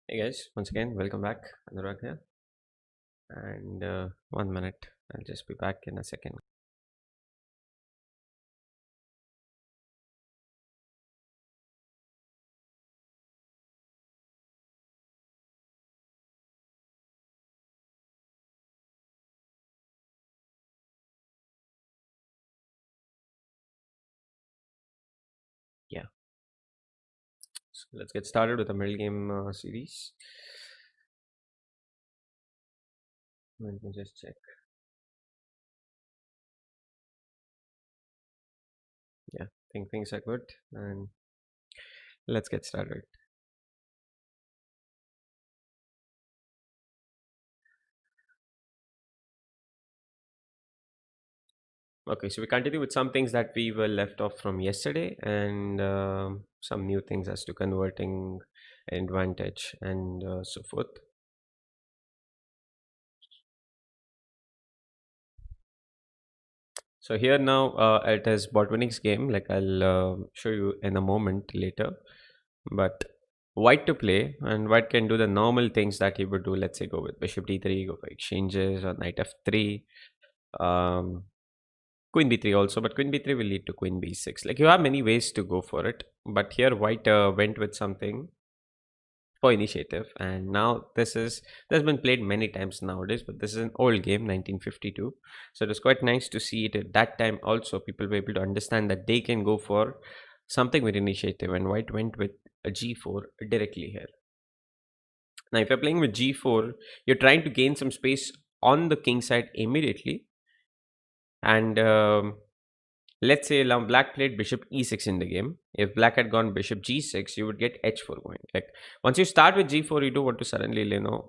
Hey guys, once again, welcome back. Anurag here. And 1 minute, I'll just be back in a second. Yeah, so let's get started with the middle game series. Let me just check. Yeah, I think things are good. And let's get started. Okay, so we continue with some things that we were left off from yesterday and some new things as to converting advantage and so forth. So here now it is Botvinnik's game. Like I'll show you in a moment later. But white to play, and white can do the normal things that he would do. Let's say go with bishop d3, go for exchanges, or knight f3, um, queen b3 also. But queen b3 will lead to queen b6. Like you have many ways to go for it. But here white went with something for initiative, and now this has been played many times nowadays, but this is an old game, 1952. So it was quite nice to see it at that time. Also people were able to understand that they can go for something with initiative, and white went with a g4 directly here. Now if you're playing with g4, you're trying to gain some space on the king side immediately. And let's say now black played bishop e6 in the game. If black had gone bishop g6, you would get h4 going. Like once you start with g4, you don't want to suddenly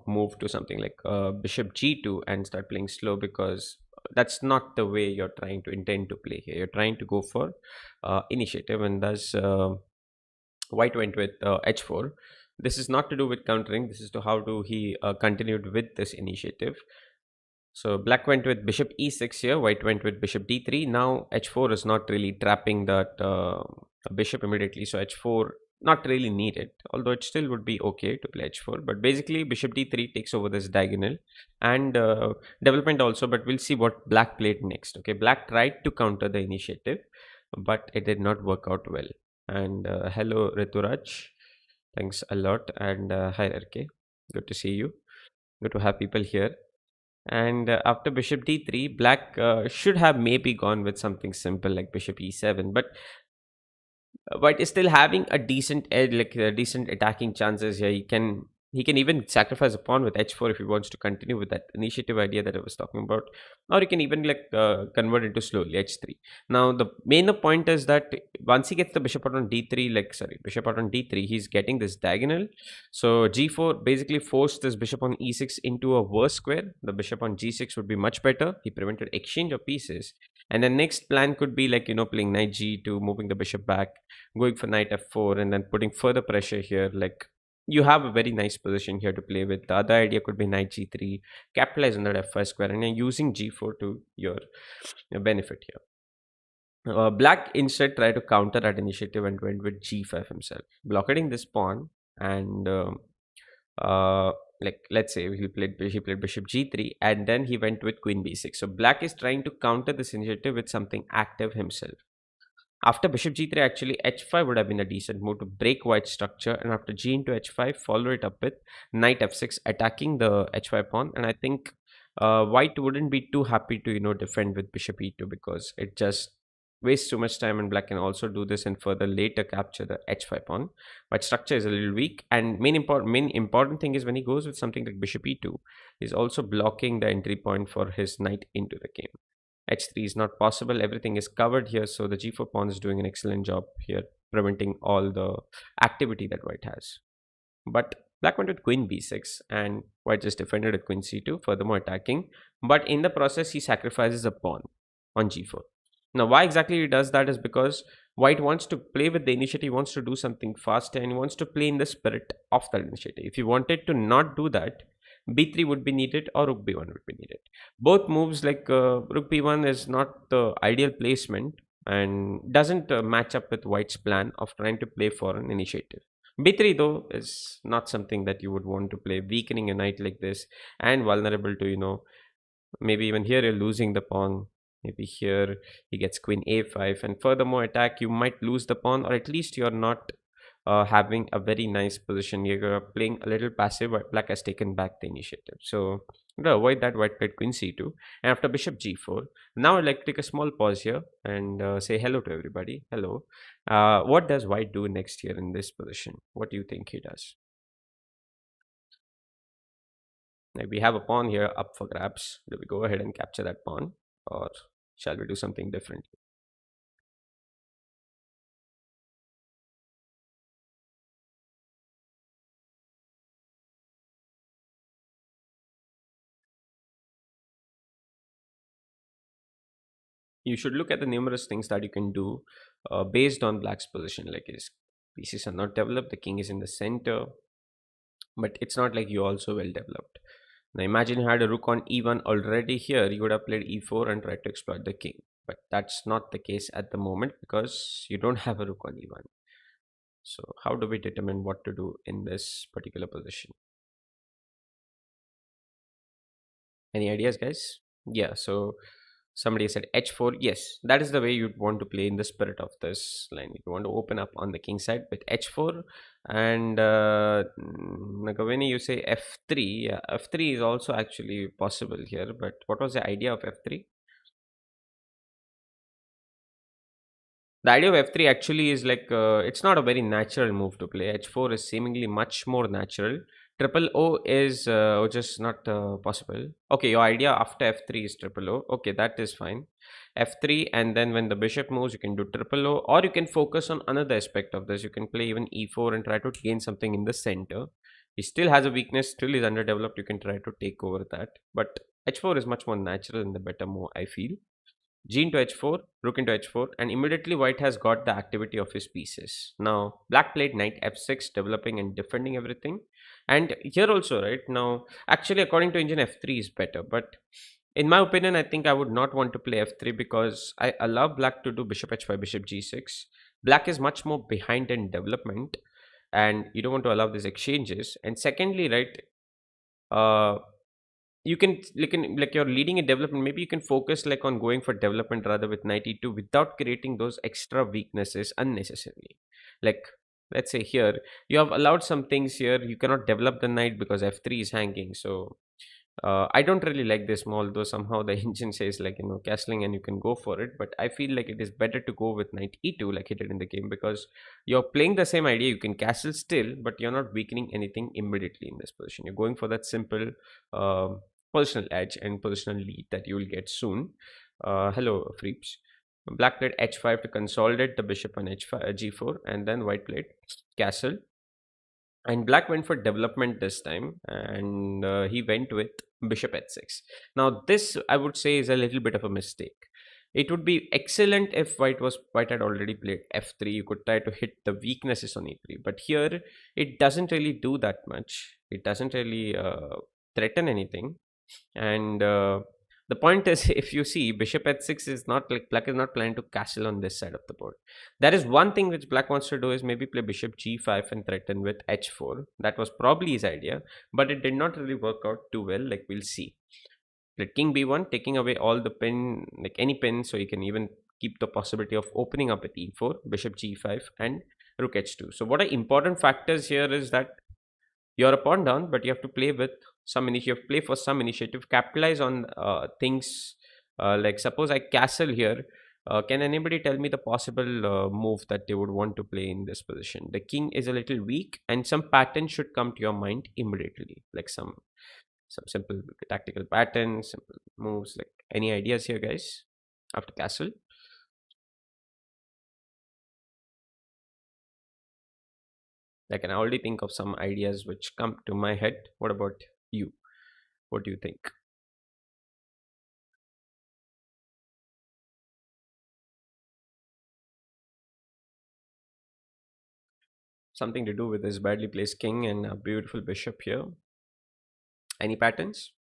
move to something like bishop g2 and start playing slow, because that's not the way you're trying to intend to play here. You're trying to go for initiative, and thus white went with h4. This is not to do with countering. This is to how do he continued with this initiative. So black went with bishop e6 here, white went with bishop d3. Now h4 is not really trapping that bishop immediately, so h4 not really needed, although it still would be okay to play h4. But basically bishop d3 takes over this diagonal and development also, but we'll see what black played next. Okay, black tried to counter the initiative, but it did not work out well. And hello Rituraj, thanks a lot. And hi RK, good to see you, good to have people here. And after bishop d3, black should have maybe gone with something simple like bishop e7, but white is still having a decent edge, like decent attacking chances here. He can even sacrifice a pawn with h4 if he wants to continue with that initiative idea that I was talking about, or he can even like convert into slowly h3. Now the main point is that once he gets the bishop out on d3, like sorry, bishop out on d3, he's getting this diagonal. So g4 basically forced this bishop on e6 into a worse square. The bishop on g6 would be much better. He prevented exchange of pieces, and the next plan could be like playing knight g2, moving the bishop back, going for knight f4, and then putting further pressure here. Like you have a very nice position here to play with. The other idea could be knight g3, capitalize on that f5 square, and you're using g4 to your benefit here. Black instead tried to counter that initiative and went with g5 himself, blockading this pawn. And uh, like let's say he played bishop g3, and then he went with queen b6. So black is trying to counter this initiative with something active himself. After bishop g3, actually h5 would have been a decent move to break white structure, and after g into h5, follow it up with knight f6, attacking the h5 pawn. And I think white wouldn't be too happy to defend with bishop e2, because it just wastes too much time, and black can also do this and further later capture the h5 pawn. But structure is a little weak, and main important thing is when he goes with something like bishop e2, he's also blocking the entry point for his knight into the game. h3 is not possible. Everything is covered here. So the g4 pawn is doing an excellent job here, preventing all the activity that white has. But black went with queen b6, and white just defended with queen c2, furthermore attacking. But in the process, he sacrifices a pawn on g4. Now, why exactly he does that is because white wants to play with the initiative. He wants to do something fast, and he wants to play in the spirit of that initiative. If he wanted to not do that, b3 would be needed or rook b1 would be needed. Both moves, like rook b1 is not the ideal placement and doesn't match up with white's plan of trying to play for an initiative. B3 though is not something that you would want to play, weakening a knight like this and vulnerable to, maybe even here you're losing the pawn. Maybe here he gets queen a5, and furthermore attack, you might lose the pawn, or at least you're not having a very nice position. You're playing a little passive, but black has taken back the initiative. So to avoid that, white played queen c2, and after bishop g4. Now I'd like to take a small pause here and say hello to everybody. Hello. What does white do next here in this position? What do you think he does? Like, we have a pawn here up for grabs. Do we go ahead and capture that pawn, or shall we do something different? You should look at the numerous things that you can do based on black's position. Like, his pieces are not developed, the king is in the center, but it's not like you also well developed. Now imagine you had a rook on e1 already here, you would have played e4 and tried to exploit the king. But that's not the case at the moment because you don't have a rook on e1. So how do we determine what to do in this particular position? Any ideas, guys? Yeah, so somebody said h4. Yes, that is the way you'd want to play in the spirit of this line. If you want to open up on the king side with h4, and Nagavini, you say f3. Yeah, f3 is also actually possible here, but what was the idea of f3? The idea of f3 actually is like it's not a very natural move to play. h4 is seemingly much more natural. Triple O is just not possible. Okay, your idea after f3 is triple O. Okay, that is fine. f3, and then when the bishop moves, you can do triple O, or you can focus on another aspect of this. You can play even e4 and try to gain something in the center. He still has a weakness, still is underdeveloped. You can try to take over that, but h4 is much more natural and the better move, I feel. G into h4, rook into h4, and immediately white has got the activity of his pieces. Now, black played knight f6, developing and defending everything. And here also, right now, actually, according to engine, f3 is better. But in my opinion, I think I would not want to play f3 because I allow black to do bishop h5, bishop g6. Black is much more behind in development, and you don't want to allow these exchanges. And secondly, right, uh, you can like you're leading a development, maybe you can focus like on going for development rather with 92 without creating those extra weaknesses unnecessarily. Like, let's say here you have allowed some things here, you cannot develop the knight because f3 is hanging. So I don't really like this, although somehow the engine says like castling and you can go for it. But I feel like it is better to go with knight e2 like he did in the game, because you're playing the same idea. You can castle still, but you're not weakening anything immediately in this position. You're going for that simple positional edge and positional lead that you will get soon. Hello, Freeps. Black played h5 to consolidate the bishop on h5, g4, and then white played castle, and black went for development this time, and he went with bishop h6. Now this, I would say, is a little bit of a mistake. It would be excellent if white had already played f3. You could try to hit the weaknesses on e3, but here it doesn't really do that much. It doesn't really threaten anything. And the point is, if you see, bishop h6 is not like black is not planning to castle on this side of the board. There is one thing which black wants to do, is maybe play bishop g5 and threaten with h4. That was probably his idea, but it did not really work out too well. Like, we'll see. Let king b1, taking away all the pin, like any pin, so you can even keep the possibility of opening up with e4, bishop g5, and rook h2. So what are important factors here is that you're a pawn down, but you have to play with some initiative, play for some initiative, capitalize on things. Like, suppose I castle here. Can anybody tell me the possible move that they would want to play in this position? The king is a little weak, and some pattern should come to your mind immediately, like some simple tactical patterns, simple moves. Like, any ideas here, guys? After castle, I can already think of some ideas which come to my head. What about you? What do you think? Something to do with this badly placed king and a beautiful bishop here. Any patterns?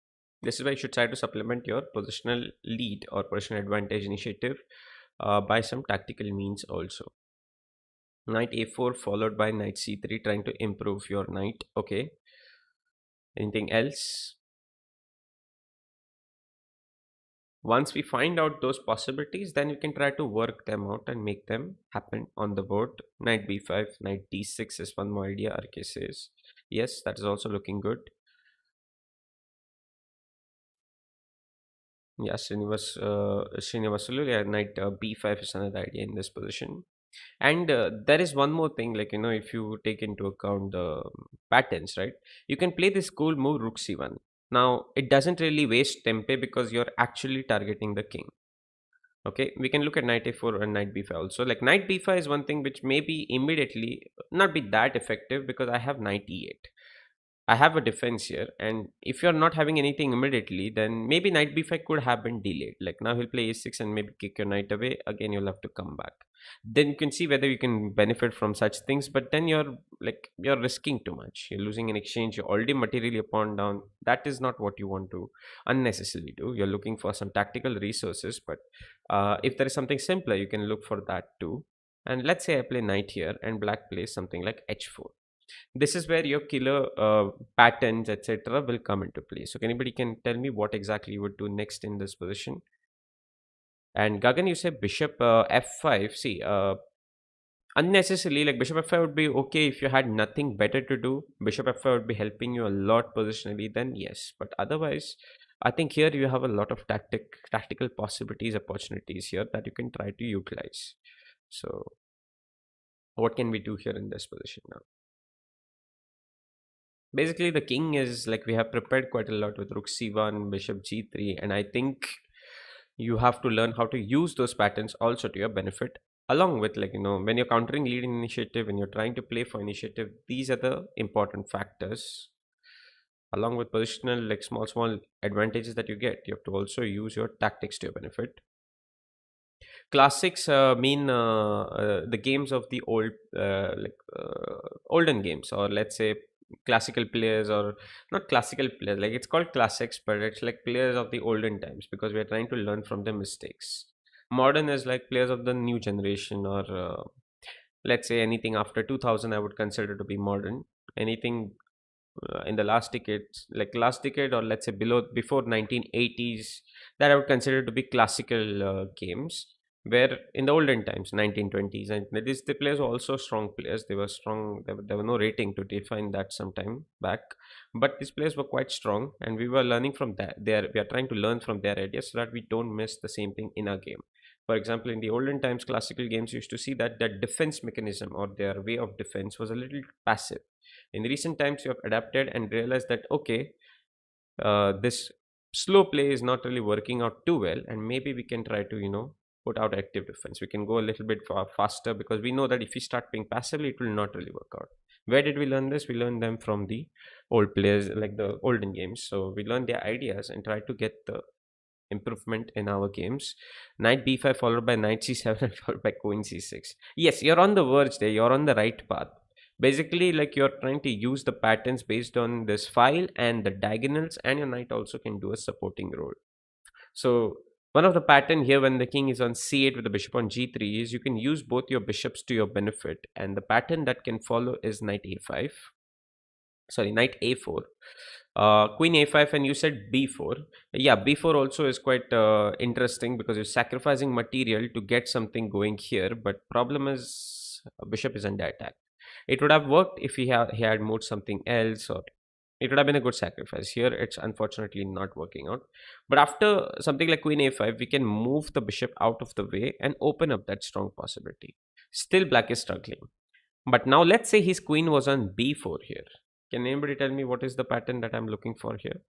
This is why you should try to supplement your positional lead or positional advantage initiative by some tactical means also. Knight a4 followed by knight c3, trying to improve your knight. Okay. Anything else? Once we find out those possibilities, then you can try to work them out and make them happen on the board. Knight b5, knight d6 is one more idea, RK says. Yes, that is also looking good. Yeah, Srinivasulu, yeah, knight b5 is another idea in this position. And there is one more thing, like, if you take into account the patterns, right? You can play this cool move rook c1. Now, it doesn't really waste tempe because you're actually targeting the king. Okay, we can look at knight a4 and knight b5 also. Like knight b5 is one thing which may be immediately not be that effective because I have knight e8. I have a defense here, and if you're not having anything immediately, then maybe knight b5 could have been delayed. Like now he'll play a6 and maybe kick your knight away. Again, you'll have to come back. Then you can see whether you can benefit from such things. But then you're risking too much. You're losing an exchange. You're already materially pawn down. That is not what you want to unnecessarily do. You're looking for some tactical resources. But if there is something simpler, you can look for that too. And let's say I play knight here, and black plays something like h4. This is where your killer patterns, etc., will come into play. So, anybody can tell me what exactly you would do next in this position? And Gagan, you say bishop f5. See, unnecessarily, like bishop f5 would be okay if you had nothing better to do. Bishop f5 would be helping you a lot positionally. Then yes, but otherwise, I think here you have a lot of tactical possibilities, opportunities here that you can try to utilize. So, what can we do here in this position now? Basically, the king is like we have prepared quite a lot with rook c1, bishop g3, and I think you have to learn how to use those patterns also to your benefit. Along with, like, when you're countering leading initiative, when you're trying to play for initiative, these are the important factors. Along with positional, like small advantages that you get, you have to also use your tactics to your benefit. Classics mean the games of the olden games, or let's say classical players, or not classical players. Like it's called classics, but it's like players of the olden times because we are trying to learn from their mistakes. Modern is like players of the new generation, or let's say anything after 2000, I would consider to be modern. Anything in the last decade, like last decade, or let's say below before 1980s, that I would consider to be classical games. Where in the olden times, 1920s, and these the players were also strong players. They were strong. There were no rating to define that some time back, but these players were quite strong, and we were learning from that. We are trying to learn from their ideas so that we don't miss the same thing in our game. For example, in the olden times, classical games used to see that their defense mechanism or their way of defense was a little passive. In recent times, you have adapted and realized that okay, this slow play is not really working out too well, and maybe we can try to put out active defense. We can go a little bit faster because we know that if we start playing passively, it will not really work out. Where did we learn this? We learned them from the old players, like the olden games. So we learned their ideas and try to get the improvement in our games. Knight b5 followed by knight c7 and followed by queen c6. Yes, you're on the verge there. You're on the right path. Basically, like you're trying to use the patterns based on this file and the diagonals, and your knight also can do a supporting role. So one of the pattern here when the king is on c8 with the bishop on g3 is you can use both your bishops to your benefit, and the pattern that can follow is knight a5, sorry, knight a4, queen a5, and you said b4. Yeah, b4 also is quite interesting because you're sacrificing material to get something going here, but problem is bishop is under attack. It would have worked if he had moved something else, or it would have been a good sacrifice. Here it's unfortunately not working out, but after something like queen a5, we can move the bishop out of the way and open up that strong possibility. Still black is struggling, but now let's say his queen was on b4 here. Can anybody tell me what is the pattern that I'm looking for here?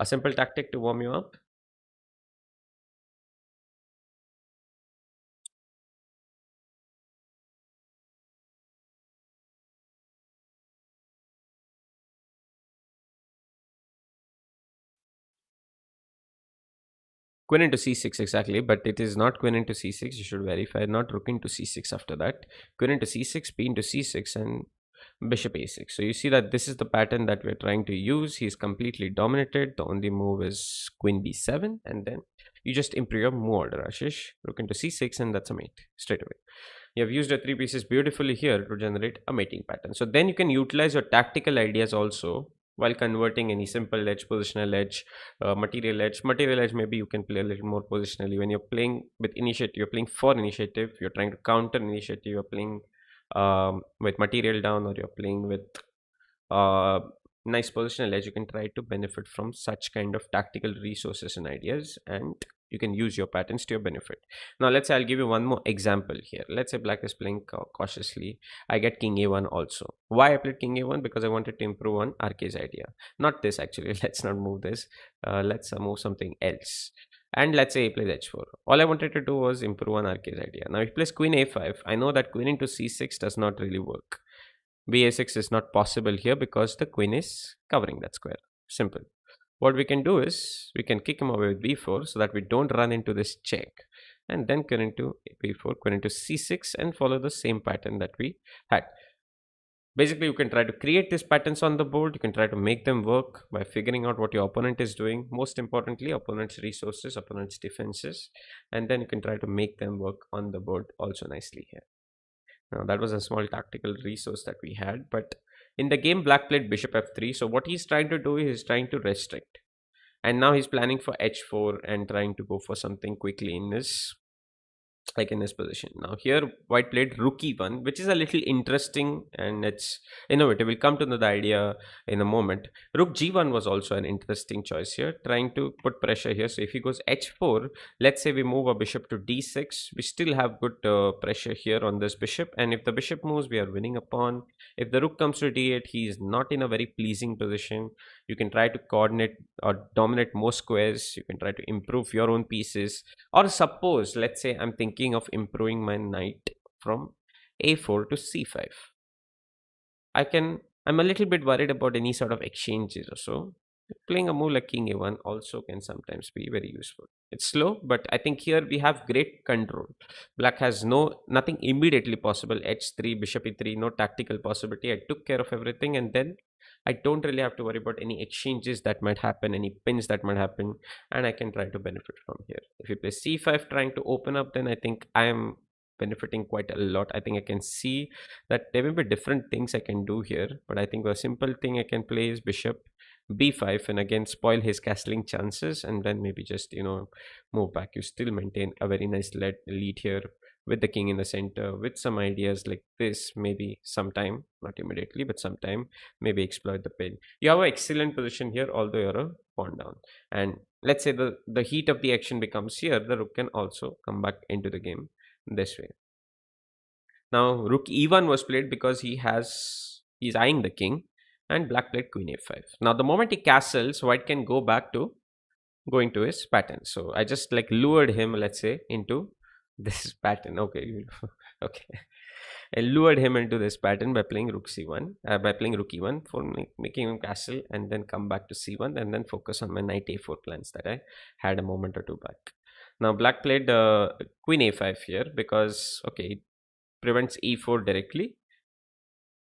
A simple tactic to warm you up. Queen into c6, exactly, but it is not queen into c6. You should verify, not rook into c6 after that. Queen into c6, b into c6, and bishop a6. So you see that this is the pattern that we're trying to use. He's completely dominated. The only move is queen b7, and then you just improve your move order, Ashish. Rook into c6, and that's a mate straight away. You have used your three pieces beautifully here to generate a mating pattern. So then you can utilize your tactical ideas also while converting any simple edge, positional edge, material edge. Material edge, maybe you can play a little more positionally. When you're playing with initiative, you're playing for initiative, you're trying to counter initiative, you're playing with material down, or you're playing with uh, nice positional edge, you can try to benefit from such kind of tactical resources and ideas, and you can use your patterns to your benefit. Now let's say I'll give you one more example here. Let's say black is playing cautiously. I get king a1 also. Why I played king a1? Because I wanted to improve on rk's idea, not this actually. Let's not move this. Let's move something else. And let's say he plays h4. All I wanted to do was improve on rk's idea. Now if he plays queen a5, I know that queen into c6 does not really work. ba6 is not possible here because the queen is covering that square. Simple. What we can do is we can kick him away with b4 so that we don't run into this check, and then queen into b4, queen into c6, and follow the same pattern that we had. Basically, you can try to create these patterns on the board. You can try to make them work by figuring out what your opponent is doing. Most importantly, opponent's resources, opponent's defenses, and then you can try to make them work on the board also nicely here. Now, that was a small tactical resource that we had. But in the game, black played bishop f3. So what he's trying to do is he's trying to restrict. And now he's planning for h4 and trying to go for something quickly in his, like in this position. Now here white played rook e1, which is a little interesting and it's innovative. We'll come to know the idea in a moment. Rook g1 was also an interesting choice here, trying to put pressure here. So if he goes h4, let's say we move a bishop to d6, we still have good pressure here on this bishop, and if the bishop moves, we are winning a pawn. If the rook comes to d8, he is not in a very pleasing position. You can try to coordinate or dominate more squares. You can try to improve your own pieces. Or suppose, let's say I'm thinking of improving my knight from a4 to c5. I'm a little bit worried about any sort of exchanges or so. Playing a move like king a1 also can sometimes be very useful. It's slow, but I think here we have great control. Black has nothing immediately possible. h3, bishop e3, no tactical possibility. I took care of everything, and then I don't really have to worry about any exchanges that might happen, any pins that might happen, and I can try to benefit from here. If you play c5 trying to open up, then I think I am benefiting quite a lot. I think I can see that there will be different things I can do here, but I think a simple thing I can play is bishop b5 and again spoil his castling chances, and then maybe just move back. You still maintain a very nice lead here with the king in the center, with some ideas like this. Maybe sometime, not immediately, but sometime, maybe exploit the pin. You have an excellent position here, although you're a pawn down. And let's say the heat of the action becomes here, the rook can also come back into the game this way. Now rook e1 was played because he's eyeing the king, and black played queen a5. Now the moment he castles, white can go into his pattern. So I just like lured him, let's say, into this pattern. Okay, okay. I lured him into this pattern by playing rook c1, by playing rook e1 for making him castle, and then come back to c1, and then focus on my knight a4 plans that I had a moment or two back. Now black played queen a5 here because okay, it prevents e4 directly.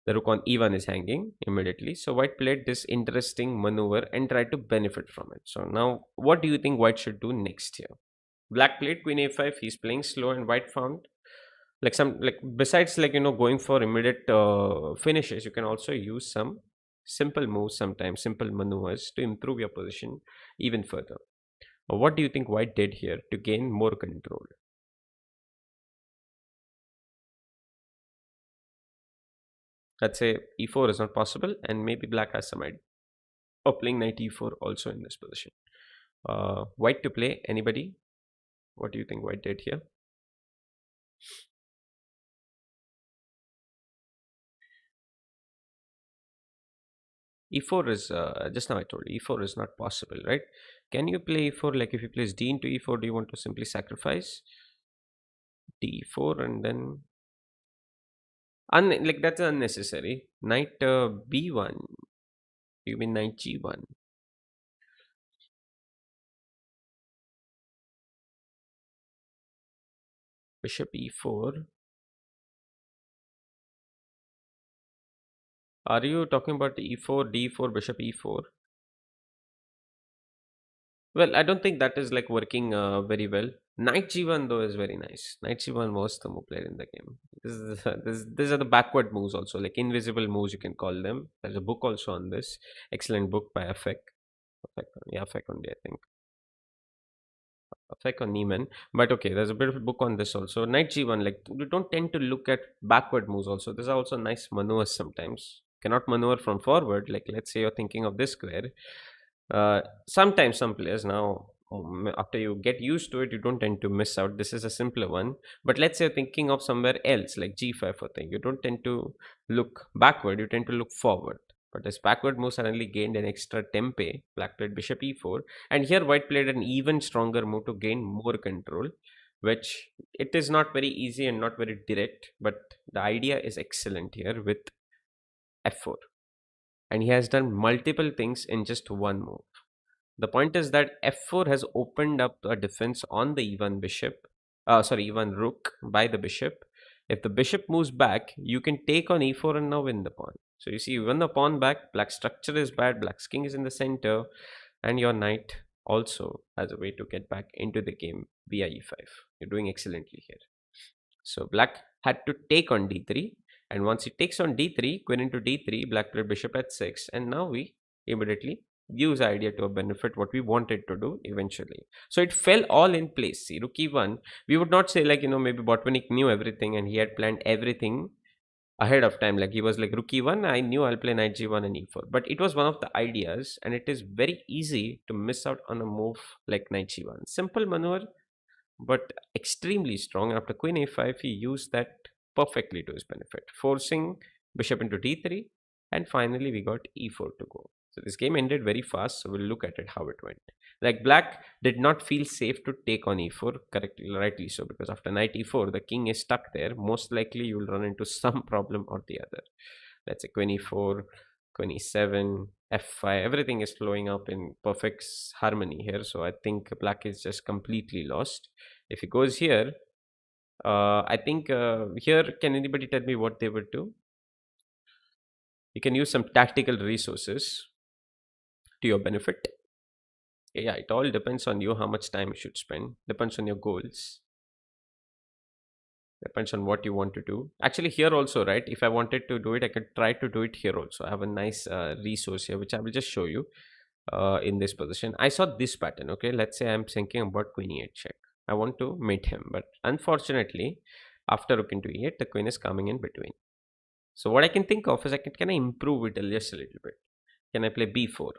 The rook on e1 is hanging immediately. So white played this interesting maneuver and tried to benefit from it. So now what do you think white should do next here? Black played queen a5. He's playing slow, and white found like some, like besides like going for immediate finishes, you can also use some simple moves, sometimes simple maneuvers, to improve your position even further. What do you think white did here to gain more control? Let's say e4 is not possible, and maybe black has some idea of playing knight e4 also in this position. White to play, anybody? What do you think white did here? E4 is just now I told you e4 is not possible, right? Can you play e4? Like if you place d into e4, do you want to simply sacrifice d4 and then like that's unnecessary. Knight b1. You mean knight g1? Bishop e4. Are you talking about e4, d4, bishop e4? Well, I don't think that is like working very well. Knight G1 though is very nice. Knight G1 was the move played in the game. These are the backward moves also, like invisible moves you can call them. There's a book also on this. Excellent book by Afek. Yeah, Afek only, I think. Afek or Neiman. But okay, there's a bit of a book on this also. Knight G1, like you don't tend to look at backward moves also. There's also nice maneuvers sometimes. Cannot maneuver from forward. Like let's say you're thinking of this square. Sometimes some players now, after you get used to it, you don't tend to miss out. This is a simpler one. But let's say you're thinking of somewhere else, like G5 or thing. You don't tend to look backward, you tend to look forward. But this backward move suddenly gained an extra tempe. Black played bishop e4. And here white played an even stronger move to gain more control, which it is not very easy and not very direct. But the idea is excellent here with f4. And he has done multiple things in just one move. The point is that f4 has opened up a defense on the e1 bishop, e1 rook by the bishop. If the bishop moves back, you can take on e4 and now win the pawn. So you see, you win the pawn back, black structure is bad, black's king is in the center, and your knight also has a way to get back into the game via e5. You're doing excellently here. So black had to take on d3, and once he takes on d3, queen into d3, black played bishop at 6, and now we immediately use idea to a benefit what we wanted to do eventually. So it fell all in place. See, rook e1, we would not say like, maybe Botvinnik knew everything and he had planned everything ahead of time. Like he was like rook e1, I knew I'll play knight g1 and e4. But it was one of the ideas, and it is very easy to miss out on a move like knight g1. Simple maneuver, but extremely strong. After queen a5, he used that perfectly to his benefit, forcing bishop into d3, and finally we got e4 to go. So this game ended very fast, so we'll look at it how it went. Like black did not feel safe to take on e4, correctly, rightly so, because after knight e4, the king is stuck there. Most likely you will run into some problem or the other. Let's say queen e4, queen e7, f5, everything is flowing up in perfect harmony here. So I think black is just completely lost. If he goes here, I think here, can anybody tell me what they would do? You can use some tactical resources to your benefit. Yeah, it all depends on you how much time you should spend. Depends on your goals. Depends on what you want to do. Actually, here also, right? If I wanted to do it, I could try to do it here also. I have a nice resource here, which I will just show you in this position. I saw this pattern. Okay, let's say I'm thinking about queen e8 check. I want to mate him, but unfortunately, after rook into e8, the queen is coming in between. So what I can think of is can I improve it just a little bit? Can I play b4?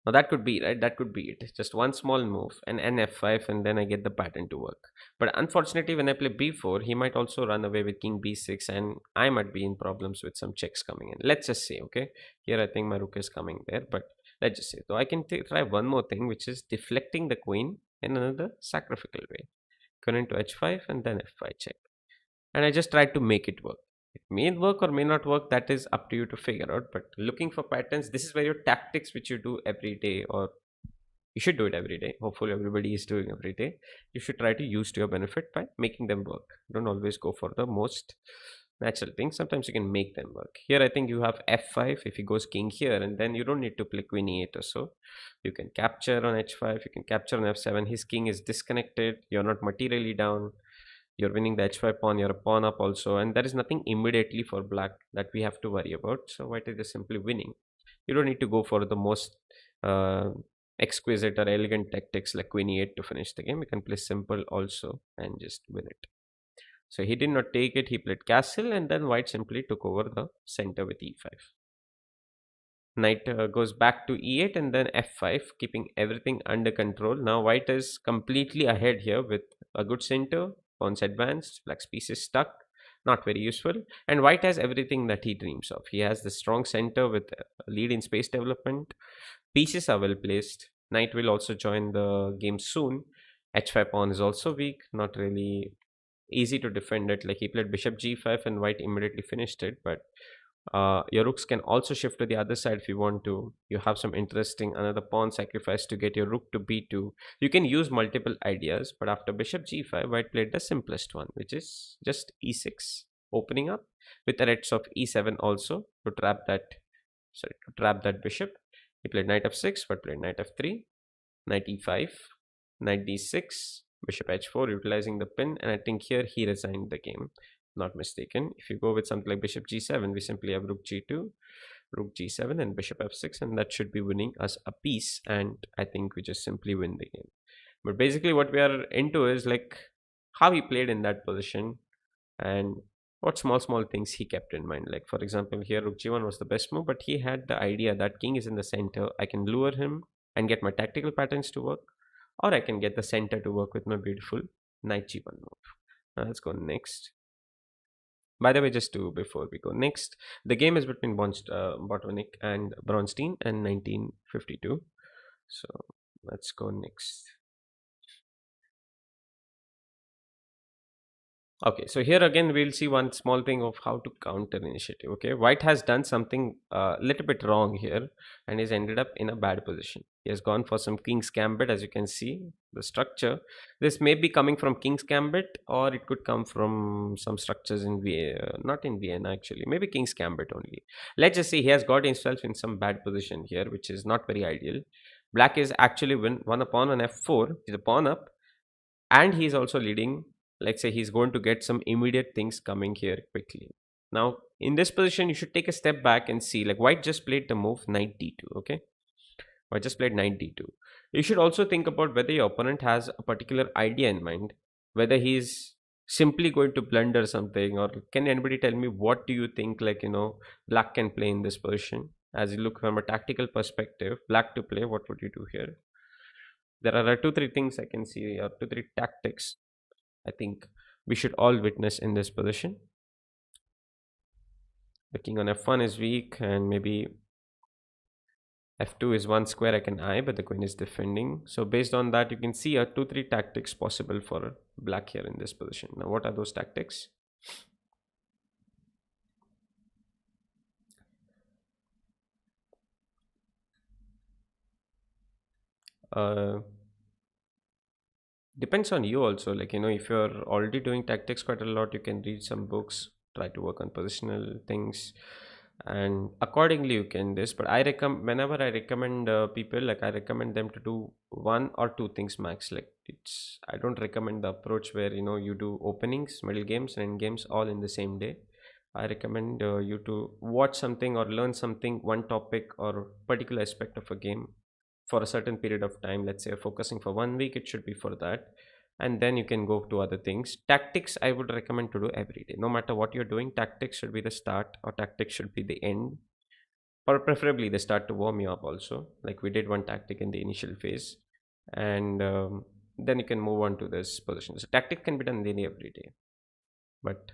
Now that could be, right? That could be it. Just one small move and an f5, and then I get the pattern to work. But unfortunately, when I play b4, he might also run away with king b6, and I might be in problems with some checks coming in. Let's just say, okay, here I think my rook is coming there, but let's just say. So I can try one more thing, which is deflecting the queen in another sacrificial way. Queen into h5 and then f5 check. And I just tried to make it work. It may work or may not work, that is up to you to figure out. But looking for patterns, this is where your tactics, which you do every day, or you should do it every day. Hopefully, everybody is doing every day. You should try to use to your benefit by making them work. Don't always go for the most natural things. Sometimes you can make them work. Here, I think you have f5. If he goes king here, and then you don't need to play queen e8 or so. You can capture on h5. You can capture on f7. His king is disconnected. You're not materially down. You're winning the h5 pawn, you're a pawn up also, and there is nothing immediately for black that we have to worry about. So white is just simply winning. You don't need to go for the most uh, exquisite or elegant tactics like queen e8 to finish the game. You can play simple also and just win it. So he did not take it, he played castle, and then white simply took over the center with e5. Knight goes back to e8 and then f5, keeping everything under control. Now white is completely ahead here with a good center. Pawns advanced, black's piece is stuck, not very useful. And white has everything that he dreams of. He has the strong center with a lead in space development. Pieces are well placed. Knight will also join the game soon. h5 pawn is also weak, not really easy to defend it. Like he played bishop g5 and white immediately finished it, but your rooks can also shift to the other side if you want to. You have some interesting another pawn sacrifice to get your rook to b2. You can use multiple ideas, but after bishop g5, white played the simplest one, which is just e6, opening up with threats of e7 also to trap that. Sorry, to trap that bishop. He played knight f6, but played knight f3. knight e5, knight d6, bishop h4, utilizing the pin, and I think here he resigned the game. Not mistaken. If you go with something like bishop g7, we simply have rook g2, rook g7, and bishop f6, and that should be winning us a piece. And I think we just simply win the game. But basically, what we are into is like how he played in that position and what small things he kept in mind. Like for example, here rook g1 was the best move, but he had the idea that king is in the center. I can lure him and get my tactical patterns to work, or I can get the center to work with my beautiful knight g1 move. Now let's go next. By the way, just to before we go next, the game is between Botvinnik and Bronstein in 1952. So let's go next. Okay, so here again we'll see one small thing of how to counter initiative. Okay, White has done something a little bit wrong here and is ended up in a bad position. He has gone for some King's Gambit, as you can see the structure. This may be coming from King's Gambit, or it could come from some structures in Vienna, not in Vienna actually, maybe King's Gambit only. Let's just say he has got himself in some bad position here, which is not very ideal. Black is actually won a pawn on f4. He's a pawn up, and he's also leading. Let's say he's going to get some immediate things coming here quickly. Now in this position you should take a step back and see, like White just played the move knight d2. Okay, White just played knight d2. You should also think about whether your opponent has a particular idea in mind, whether he's simply going to blunder something, or can anybody tell me what do you think, like, Black can play in this position. As you look from a tactical perspective, Black to play, what would you do here? There are two three things I can see, or two three tactics I think we should all witness in this position. The king on f1 is weak, and maybe f2 is one square I can eye, but the queen is defending. So based on that, you can see a 2-3 tactics possible for Black here in this position. Now what are those tactics? Uh, Depends on you also. Like, if you're already doing tactics quite a lot, you can read some books, try to work on positional things, and accordingly you can this. But I recommend, whenever I recommend people, like I recommend them to do one or two things max. Like, I don't recommend the approach where you do openings, middle games, and end games all in the same day. I recommend you to watch something or learn something, one topic or particular aspect of a game for a certain period of time. Let's say focusing for 1 week, it should be for that, and then you can go to other things. Tactics I would recommend to do every day, no matter what you're doing. Tactics should be the start, or tactics should be the end, or preferably the start to warm you up also, like we did one tactic in the initial phase. And then you can move on to this position. So tactic can be done daily every day, but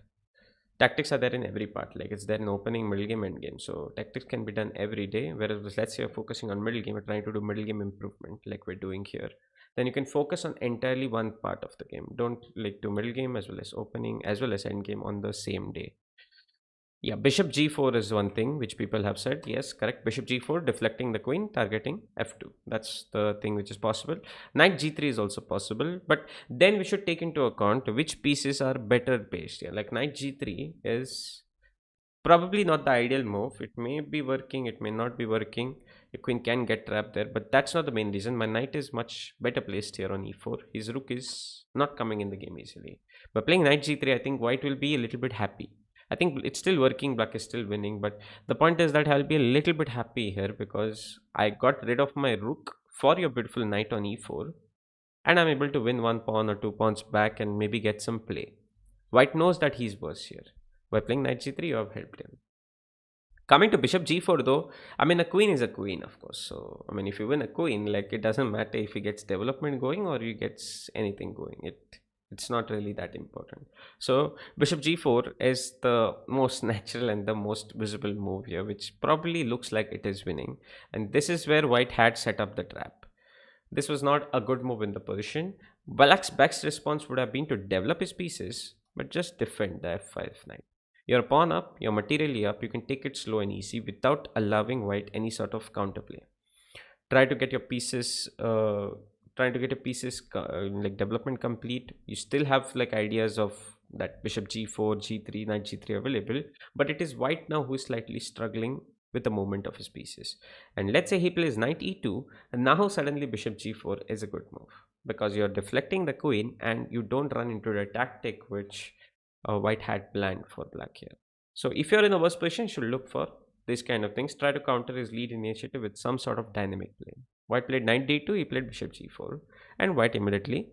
tactics are there in every part. Like, it's there in opening, middle game, end game. So tactics can be done every day. Whereas let's say you're focusing on middle game, we're trying to do middle game improvement like we're doing here, then you can focus on entirely one part of the game. Don't like do middle game as well as opening as well as end game on the same day. Yeah, bishop g4 is one thing which people have said. Yes, correct. Bishop g4, deflecting the queen, targeting f2. That's the thing which is possible. Knight g3 is also possible, but then we should take into account which pieces are better placed. Yeah, like knight g3 is probably not the ideal move. It may be working, it may not be working. The queen can get trapped there, but that's not the main reason. My knight is much better placed here on e4. His rook is not coming in the game easily. By playing knight g3, I think White will be a little bit happy. I think it's still working, Black is still winning, but the point is that I'll be a little bit happy here because I got rid of my rook for your beautiful knight on e4, and I'm able to win one pawn or two pawns back and maybe get some play. White knows that he's worse here. By playing knight g3, you have helped him. Coming to bishop g4 though, I mean, a queen is a queen, of course. So, I mean, if you win a queen, like, it doesn't matter if he gets development going or he gets anything going. It's not really that important. So bishop g4 is the most natural and the most visible move here, which probably looks like it is winning. And this is where White had set up the trap. This was not a good move in the position. Balak's best response would have been to develop his pieces, but just defend the f5 knight. Your pawn up, you're materially up, you can take it slow and easy without allowing White any sort of counterplay. Try to get your pieces, like development complete. You still have like ideas of that bishop g4, g3, knight g3 available, but it is White now who is slightly struggling with the movement of his pieces. And let's say he plays knight e2, and now suddenly bishop g4 is a good move because you're deflecting the queen and you don't run into the tactic which white had planned for black here. So if you're in a worse position, you should look for these kind of things. Try to counter his lead initiative with some sort of dynamic play. White played knight d2, he played bishop g4, and white immediately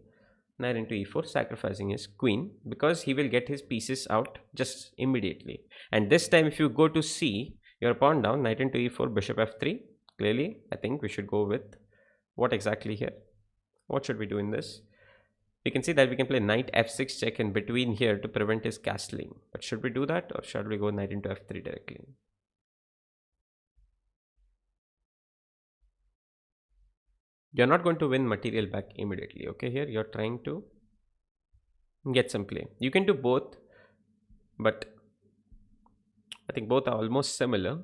knight into e4, sacrificing his queen because he will get his pieces out just immediately. And this time, if you go to c, your pawn down, knight into e4, bishop f3. Clearly, I think we should go with what exactly here? What should we do in this? We can see that we can play knight f6 check in between here to prevent his castling. But should we do that, or should we go knight into f3 directly? You're not going to win material back immediately. Okay, here you're trying to get some play. You can do both, but I think both are almost similar.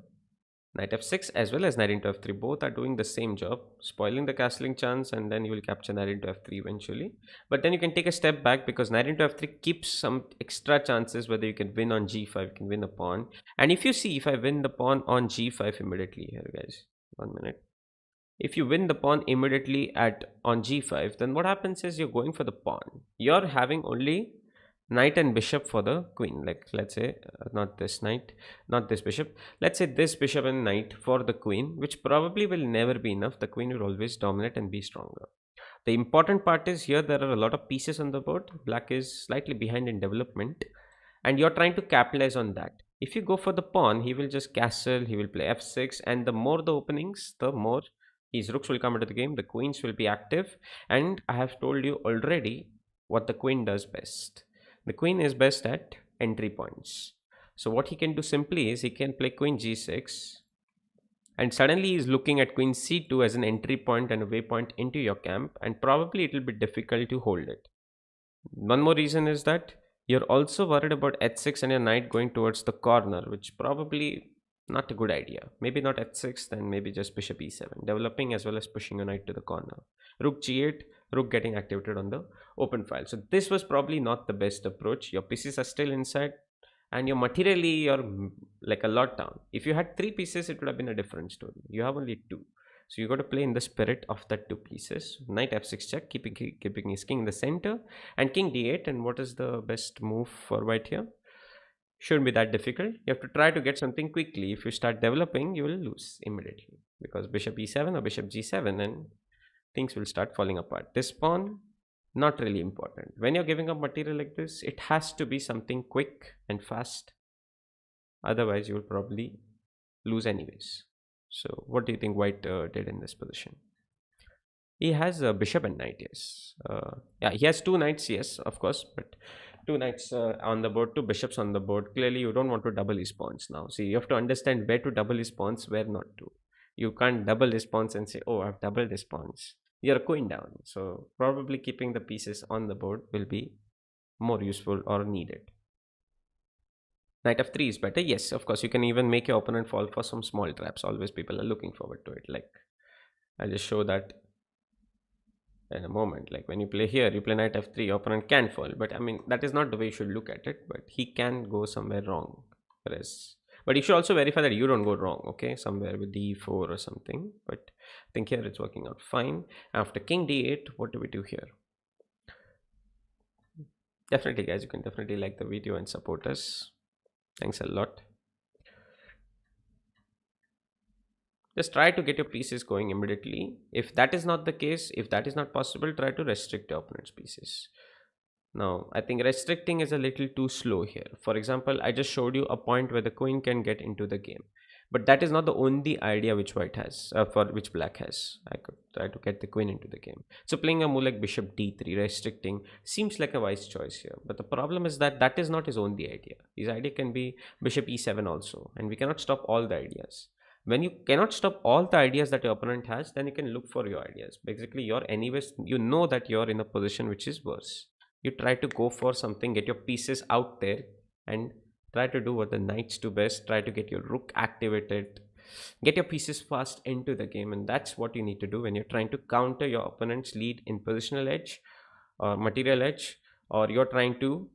Knight f6 as well as knight into f3, both are doing the same job, spoiling the castling chance, and then you will capture knight into f3 eventually. But then you can take a step back because knight into f3 keeps some extra chances, whether you can win on g5, you can win a pawn. And if you see, if I win the pawn on g5 immediately here, guys, 1 minute. If you win the pawn immediately at on g5, then what happens is you're going for the pawn. You're having only knight and bishop for the queen. Like, let's say not this knight, not this bishop. Let's say this bishop and knight for the queen, which probably will never be enough. The queen will always dominate and be stronger. The important part is here there are a lot of pieces on the board. Black is slightly behind in development, and you're trying to capitalize on that. If you go for the pawn, he will just castle, he will play f6, and the more the openings, the more his rooks will come into the game, the queens will be active. And I have told you already what the queen does best. The queen is best at entry points. So what he can do simply is he can play queen g6, and suddenly he's looking at queen c2 as an entry point and a waypoint into your camp, and probably it will be difficult to hold it. One more reason is that you're also worried about h6 and your knight going towards the corner, which probably not a good idea. Maybe not h6, then maybe just bishop e7, developing as well as pushing your knight to the corner. Rook g8, rook getting activated on the open file. So this was probably not the best approach. Your pieces are still inside, and you're materially you're like a lot down. If you had 3 pieces, it would have been a different story. You have only 2. So you got to play in the spirit of that 2 pieces. Knight f6 check, keeping his king in the center, and king d8. And what is the best move for white here? Shouldn't be that difficult. You have to try to get something quickly. If you start developing, you will lose immediately because bishop e7 or bishop g7, and things will start falling apart. This pawn, not really important. When you're giving up material like this, it has to be something quick and fast. Otherwise, you will probably lose anyways. So what do you think white did in this position? He has a bishop and knight, yes. Yeah, he has 2 knights, yes, of course, but 2 knights on the board, 2 bishops on the board. Clearly, you don't want to double his pawns now. See, you have to understand where to double his pawns, where not to. You can't double his pawns and say, oh, I've doubled his pawns. You're going down. So probably keeping the pieces on the board will be more useful or needed. Knight f3 is better. Yes, of course, you can even make your opponent fall for some small traps. Always people are looking forward to it. Like, I'll just show that in a moment. Like when you play here, you play knight f3, opponent can fall. But I mean, that is not the way you should look at it. But he can go somewhere wrong. Whereas, but you should also verify that you don't go wrong, okay? Somewhere with d4 or something. But I think here it's working out fine. After king d8, what do we do here? Definitely, guys, you can definitely like the video and support us. Thanks a lot. Just try to get your pieces going immediately. If that is not the case, if that is not possible, try to restrict your opponent's pieces. Now, I think restricting is a little too slow here. For example, I just showed you a point where the queen can get into the game. But that is not the only idea which white has, for which black has. I could try to get the queen into the game. So playing a move like bishop d3, restricting, seems like a wise choice here. But the problem is that that is not his only idea. His idea can be bishop e7 also. And we cannot stop all the ideas. When you cannot stop all the ideas that your opponent has, then you can look for your ideas. Basically, you're anyways, you know that you're in a position which is worse. You try to go for something, get your pieces out there, and try to do what the knights do best. Try to get your rook activated, get your pieces fast into the game, and that's what you need to do when you're trying to counter your opponent's lead in positional edge or material edge, or you're trying to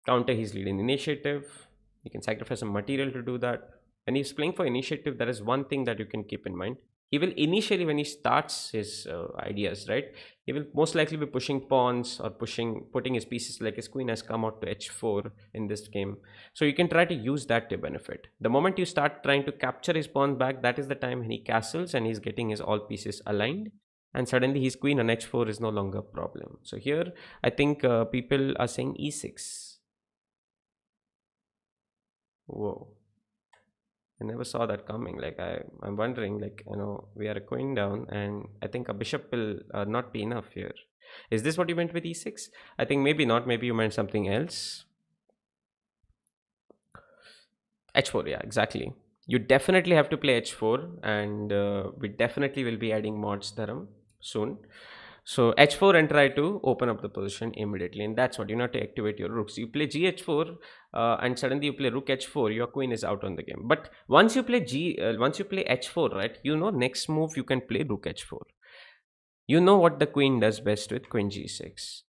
counter his lead in initiative. You can sacrifice some material to do that. when he's playing for initiative, there is one thing that you can keep in mind. He will initially, when he starts his ideas, right, he will most likely be pushing pawns or putting his pieces, like his queen has come out to h4 in this game. So you can try to use that to benefit. The moment you start trying to capture his pawn back, that is the time when he castles and he's getting his all pieces aligned, and suddenly his queen on h4 is no longer a problem. So here I think people are saying e6. Whoa, I never saw that coming. Like I'm wondering, like, we are a queen down, and I think a bishop will not be enough here. Is this what you meant with e6? I think maybe not. Maybe you meant something else. h4, yeah, exactly. You definitely have to play h4, and we definitely will be adding mods theorem soon. So h4 and try to open up the position immediately, and that's what you have to activate your rooks. You play gh4, and suddenly you play rook h4. Your queen is out on the game. But once you play h4, right? Next move you can play rook h4. You know what the queen does best with queen g6.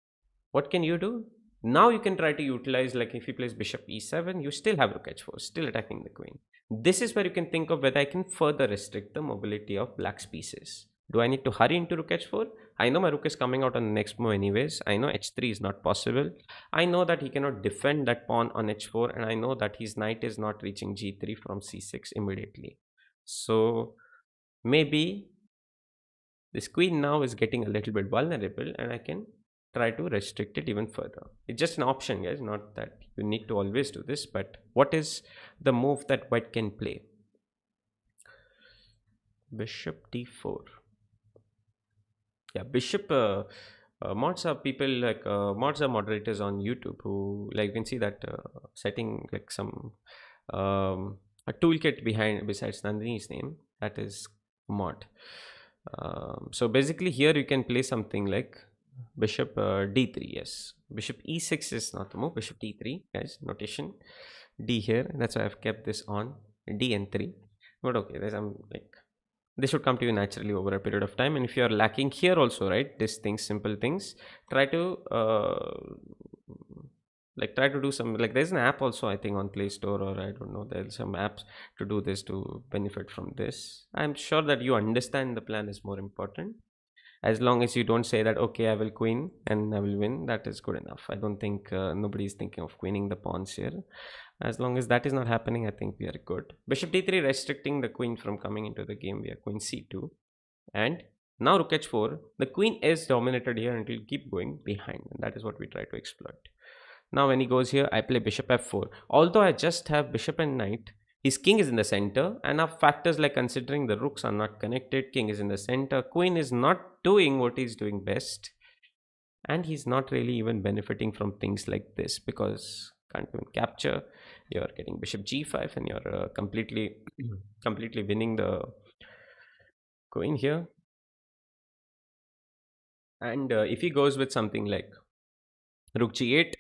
What can you do? Now you can try to utilize, like if he plays bishop e7, you still have rook h4, still attacking the queen. This is where you can think of whether I can further restrict the mobility of black's pieces. Do I need to hurry into rook h4? I know my rook is coming out on the next move anyways. I know h3 is not possible. I know that he cannot defend that pawn on h4, and I know that his knight is not reaching g3 from c6 immediately. So maybe this queen now is getting a little bit vulnerable, and I can try to restrict it even further. It's just an option, guys, not that you need to always do this. But what is the move that white can play? Bishop d4. Yeah, bishop mods are people like mods are moderators on YouTube who, like, you can see that setting like some a toolkit behind besides Nandini's name, that is mod. So basically here you can play something like bishop d3. Yes, bishop e6 is not the move. Bishop d3, guys, notation. D here, that's why I've kept this on. D and 3. But okay, there's some like, this should come to you naturally over a period of time. And if you are lacking here also, right, these things, simple things, try to try to do some, like, there's an app also, I think, on Play Store, or I don't know, there's some apps to do this, to benefit from this. I'm sure that you understand the plan is more important. As long as you don't say that, okay, I will queen and I will win, that is good enough. I don't think nobody is thinking of queening the pawns here. As long as that is not happening, I think we are good. Bishop d3 restricting the queen from coming into the game. We are queen c2, and now rook h4. The queen is dominated here and it will keep going behind, and that is what we try to exploit. Now when he goes here, I play bishop f4. Although I just have bishop and knight, his king is in the center, and now factors like considering the rooks are not connected, king is in the center, queen is not doing what he's doing best, and he's not really even benefiting from things like this, because can't even capture. You're getting bishop g5, and you're completely completely winning the queen here. And if he goes with something like rook g8,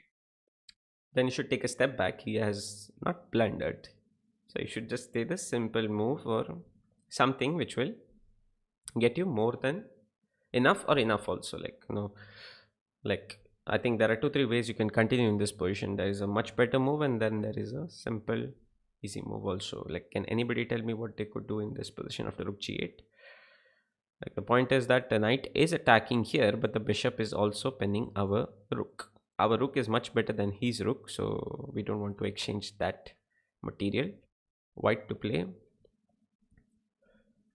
then you should take a step back. He has not blundered, so you should just take this simple move or something which will get you more than enough, or enough also, like, like, I think there are 2-3 ways you can continue in this position. There is a much better move, and then there is a simple easy move also. Like, can anybody tell me what they could do in this position after rook g8? Like, the point is that the knight is attacking here, but the bishop is also pinning our rook. Our rook is much better than his rook, so we don't want to exchange that material. White to play.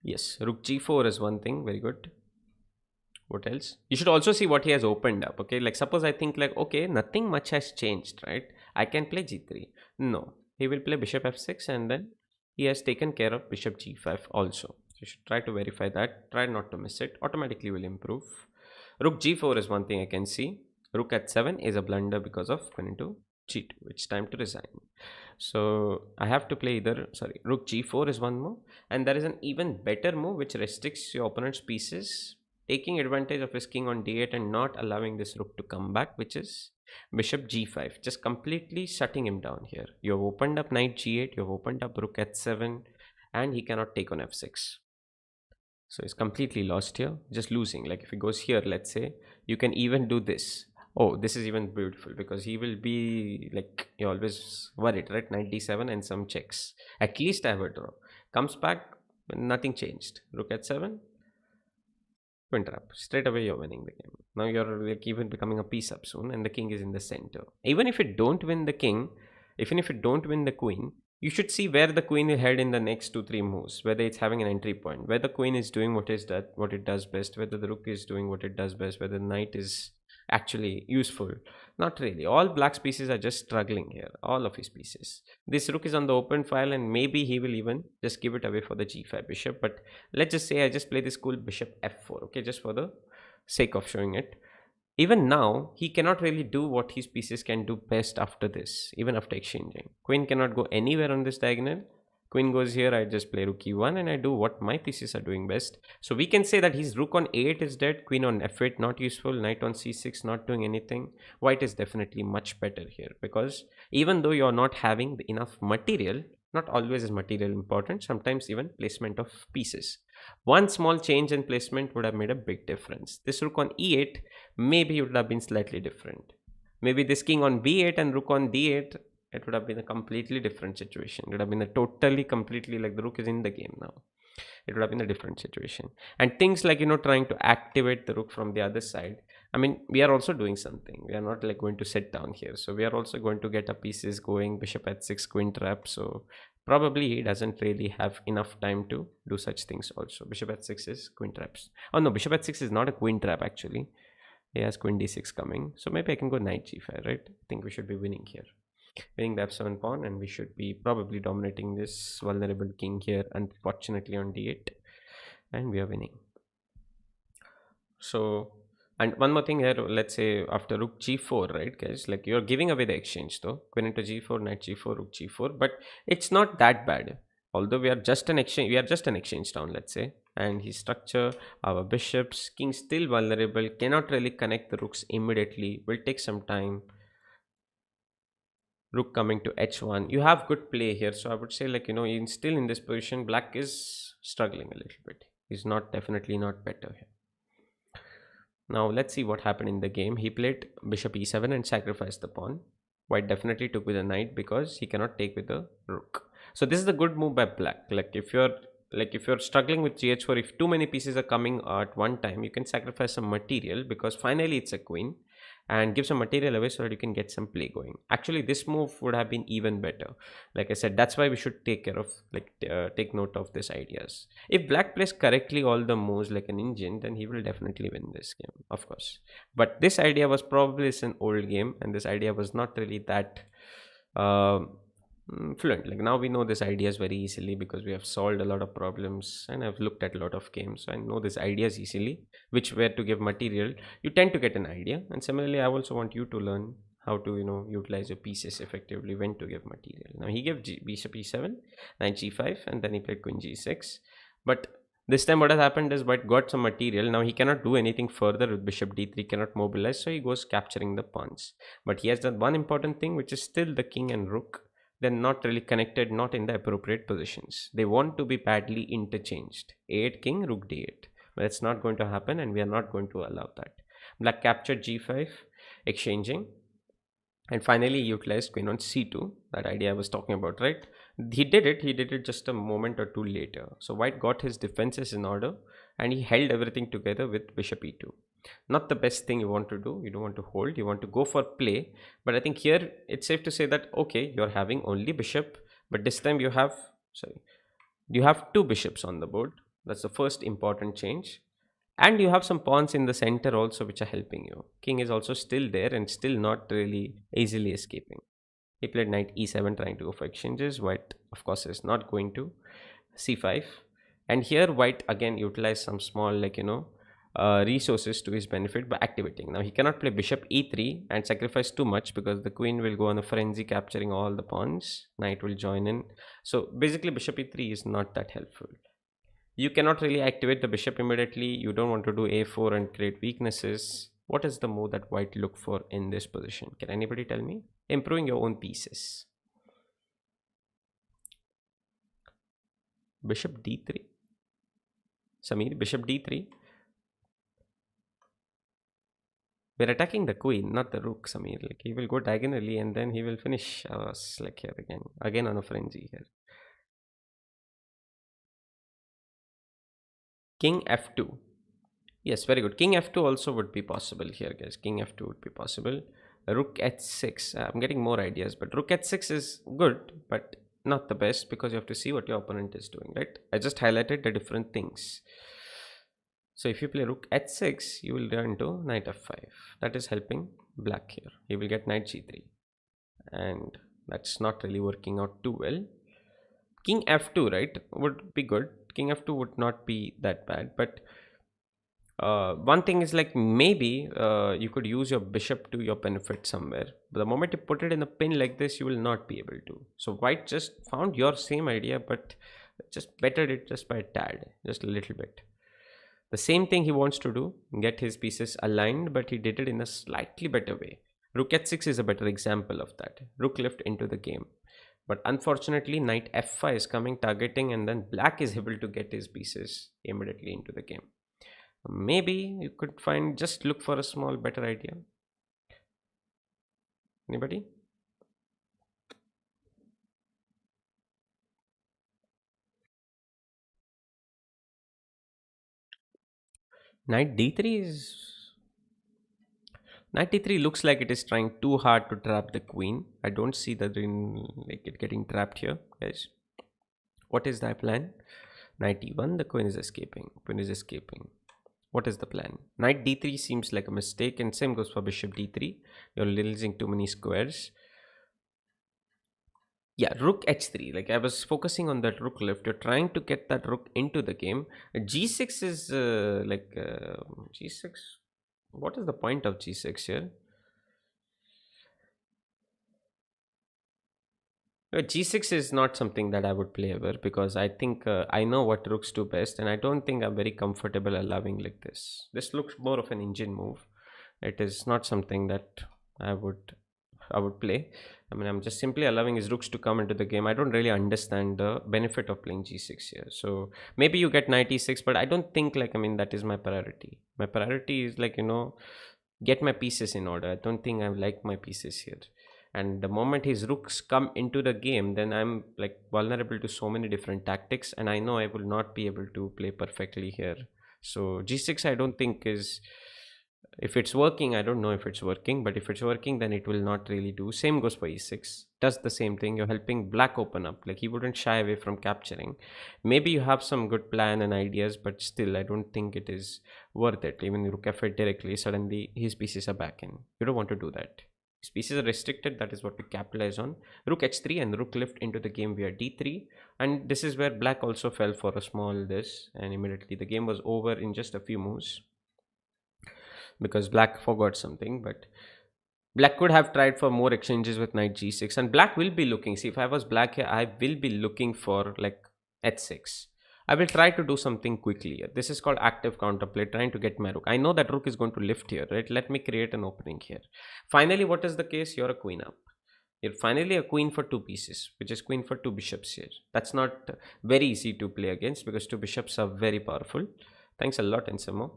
Yes, rook g4 is one thing. Very good. What else? You should also see what he has opened up. Okay, like, suppose I think like, okay, nothing much has changed, right? I can play g3. No, he will play bishop f6, and then he has taken care of bishop g5 also. You should try to verify that. Try not to miss it. Automatically will improve. Rook g4 is one thing I can see. Rook at 7 is a blunder because of queen into g2. It's time to resign. So I have to play either, sorry, rook g4 is one move, and there is an even better move which restricts your opponent's pieces, taking advantage of his king on d8 and not allowing this rook to come back, which is bishop g5, just completely shutting him down here. You have opened up knight g8, you have opened up rook at 7, and he cannot take on f6. So he's completely lost here, just losing. Like, if he goes here, let's say, you can even do this. Oh, this is even beautiful because he will be like you always worried, right? 97 and some checks. At least I have a draw. Comes back, nothing changed. Rook at 7, twin trap. Straight away you're winning the game. Now you're like even becoming a piece up soon, and the king is in the center. Even if you don't win the king, even if you don't win the queen, you should see where the queen will head in the next 2 3 moves. Whether it's having an entry point, where the queen is doing what it does best, whether the rook is doing what it does best, whether the knight is actually useful. Not really. All black's pieces are just struggling here. All of his pieces. This rook is on the open file, and maybe he will even just give it away for the g5 bishop. But let's just say I just play this cool bishop f4, okay, just for the sake of showing it. Even now, he cannot really do what his pieces can do best after this, even after exchanging. Queen cannot go anywhere on this diagonal. Queen goes here, I just play rook e1 and I do what my pieces are doing best. So we can say that his rook on a8 is dead, queen on f8 not useful, knight on c6 not doing anything. White is definitely much better here because even though you're not having enough material, not always is material important, sometimes even placement of pieces. One small change in placement would have made a big difference. This rook on e8, maybe it would have been slightly different. Maybe this king on b8 and rook on d8, it would have been a completely different situation. It would have been a totally, completely like the rook is in the game now. It would have been a different situation. And things like, trying to activate the rook from the other side. I mean, we are also doing something. We are not like going to sit down here. So we are also going to get our pieces going. Bishop at 6, queen trap. So probably he doesn't really have enough time to do such things also. Bishop at 6 is queen traps. Oh no, bishop at 6 is not a queen trap actually. He has queen d6 coming. So maybe I can go knight g5, right? I think we should be winning here. Winning the f7 pawn, and we should be probably dominating this vulnerable king here, unfortunately on d8, and we are winning. So, and one more thing here, let's say after rook g4, right guys, like you're giving away the exchange though, queen into g4, knight g4, rook g4, but it's not that bad. Although we are just an exchange down, let's say, and his structure, our bishops, king still vulnerable, cannot really connect the rooks immediately, will take some time. Rook coming to h1, you have good play here, so I would say, like, in still in this position, black is struggling a little bit. He's not definitely not better here. Now let's see what happened in the game. He played bishop e7 and sacrificed the pawn. White definitely took with the knight because he cannot take with the rook. So this is a good move by black. Like if you're struggling with gh4, if too many pieces are coming at one time, you can sacrifice some material because finally it's a queen, and give some material away so that you can get some play going. Actually, this move would have been even better. Like I said, that's why we should take care of, like, take note of these ideas. If black plays correctly all the moves like an engine, then he will definitely win this game, of course. But this idea was probably an old game, and this idea was not really that um fluent. Like now we know this ideas very easily because we have solved a lot of problems and I've looked at a lot of games, so I know these ideas easily, which where to give material. You tend to get an idea, and similarly I also want you to learn how to utilize your pieces effectively, when to give material. Now he gave bishop e7, knight g5, and then he played queen g6. But this time what has happened is white got some material. Now he cannot do anything further with bishop d3, cannot mobilize, so he goes capturing the pawns. But he has done one important thing, which is still the king and rook. They're not really connected, not in the appropriate positions. They want to be badly interchanged. A8 king, rook d8. But it's not going to happen, and we are not going to allow that. Black captured g5, exchanging, and finally utilized queen on c2. That idea I was talking about, right? He did it just a moment or two later. So white got his defenses in order, and he held everything together with bishop e2. Not the best thing you want to do. You don't want to hold, you want to go for play. But I think here it's safe to say that, okay, you're having only bishop, but this time you have two bishops on the board. That's the first important change. And you have some pawns in the center also, which are helping you. King is also still there and still not really easily escaping. He played knight e7 trying to go for exchanges. White, of course, is not going to. c5. And here white again utilized some small, resources to his benefit by activating. Now he cannot play bishop e3 and sacrifice too much because the queen will go on a frenzy capturing all the pawns. Knight will join in. So basically bishop e3 is not that helpful. You cannot really activate the bishop immediately. You don't want to do a4 and create weaknesses. What is the move that white look for in this position? Can anybody tell me? Improving your own pieces. Bishop d3. Samir, bishop d3. We're attacking the queen, not the rook, Samir. Like he will go diagonally and then he will finish us like here again. Again on a frenzy here. King f2. Yes, very good. King f2 also would be possible here, guys. King f2 would be possible. Rook h6. I'm getting more ideas, but rook h6 is good, but not the best because you have to see what your opponent is doing, right? I just highlighted the different things. So if you play rook h6, you will run to knight f5. That is helping black here. He will get knight g3, and that's not really working out too well. King f2, right, would be good. King f2 would not be that bad, but one thing is like maybe you could use your bishop to your benefit somewhere. But the moment you put it in a pin like this, you will not be able to. So white just found your same idea, but just bettered it just by a tad, just a little bit. The same thing he wants to do, get his pieces aligned, but he did it in a slightly better way. Rook h6 is a better example of that. Rook left into the game. But unfortunately, knight f5 is coming, targeting, and then black is able to get his pieces immediately into the game. Maybe you could find, just look for a small better idea. Anybody? Knight d3 is. Knight d3 looks like it is trying too hard to trap the queen. I don't see the like it getting trapped here, guys. What is that plan? Knight e1, the queen is escaping. Queen is escaping. What is the plan? Knight d3 seems like a mistake, and same goes for bishop d3. You're losing too many squares. Yeah, rook h3. Like I was focusing on that rook left. You're trying to get that rook into the game. G6 is G6. What is the point of G6 here? G6 is not something that I would play ever because I think I know what rooks do best, and I don't think I'm very comfortable allowing like this. This looks more of an engine move. It is not something that I would I would play. I mean, I'm just simply allowing his rooks to come into the game. I don't really understand the benefit of playing G6 here. So maybe you get knight e6, but I don't think like I mean that is my priority. My priority is like get my pieces in order. I don't think I like my pieces here. And the moment his rooks come into the game, then I'm like vulnerable to so many different tactics, and I know I will not be able to play perfectly here. So g6 I don't think is, if it's working, I don't know if it's working, but if it's working, then it will not really do. Same goes for e6. Does the same thing. You're helping black open up. Like he wouldn't shy away from capturing. Maybe you have some good plan and ideas, but still, I don't think it is worth it. Even rook f8 directly, suddenly his pieces are back in. You don't want to do that. His pieces are restricted. That is what we capitalize on. Rook h3 and rook left into the game via d3. And this is where black also fell for a small this, and immediately the game was over in just a few moves because black forgot something. But black could have tried for more exchanges with knight g6, and black will be looking. See, if I was black here, I will be looking for like h6. I will try to do something quickly here. This is called active counterplay, trying to get my rook. I know that rook is going to lift here, right? Let me create an opening here. Finally, what is the case? You're a queen up. You're finally a queen for two pieces, which is queen for two bishops here. That's not very easy to play against because two bishops are very powerful. Thanks a lot, Ensemo.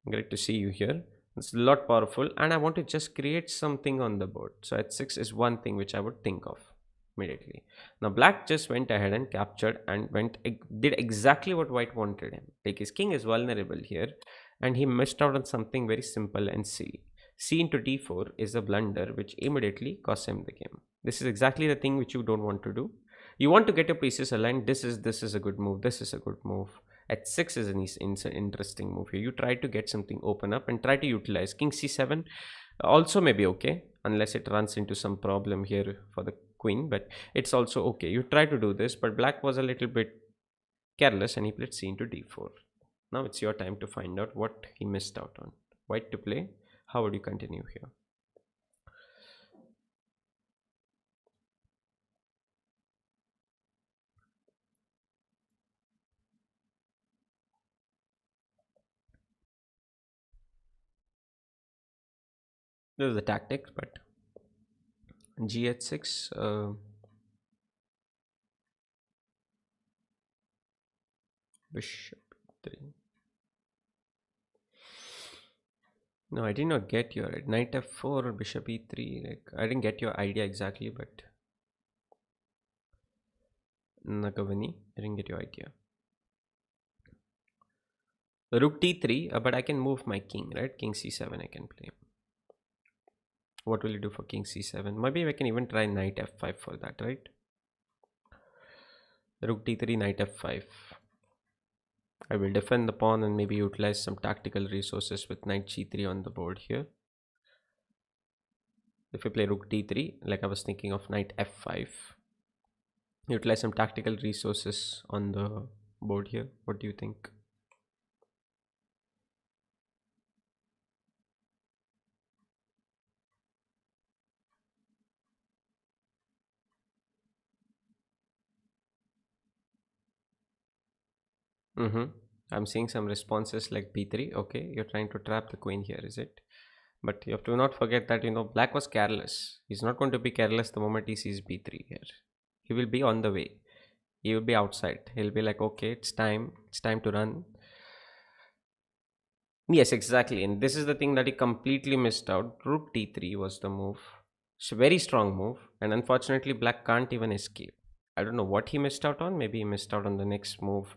Great to see you here. It's a lot powerful, and I want to just create something on the board. So h6 is one thing which I would think of immediately. Now black just went ahead and captured and did exactly what white wanted him. Like his king is vulnerable here, and he missed out on something very simple and silly. C into d4 is a blunder which immediately costs him the game. This is exactly the thing which you don't want to do. You want to get your pieces aligned. This is a good move. This is a good move. H6 is an interesting move here. You try to get something open up and try to utilize. King c7 also may be okay unless it runs into some problem here for the queen, but it's also okay. You try to do this, but black was a little bit careless and he played c into d4. Now it's your time to find out what he missed out on. White to play. How would you continue here? This is the tactics, but g6, bishop 3. No, I did not get your knight f4 or bishop e3. Like I didn't get your idea exactly, but Nagavani, I didn't get your idea. Rook d3, but I can move my king, right? King c7 I can play. What will you do for king c7? Maybe I can even try knight f5 for that, right? Rook d3, knight f5. I will defend the pawn and maybe utilize some tactical resources with knight g3 on the board here. If you play rook d3, like I was thinking of knight f5, utilize some tactical resources on the board here. What do you think? Mm-hmm. I'm seeing some responses like b3. Okay, you're trying to trap the queen here, is it? But you have to not forget that, black was careless. He's not going to be careless the moment he sees b3 here. He will be on the way. He will be outside. He'll be like, okay, it's time. It's time to run. Yes, exactly. And this is the thing that he completely missed out. Rook d3 was the move. It's a very strong move. And unfortunately, black can't even escape. I don't know what he missed out on. Maybe he missed out on the next move,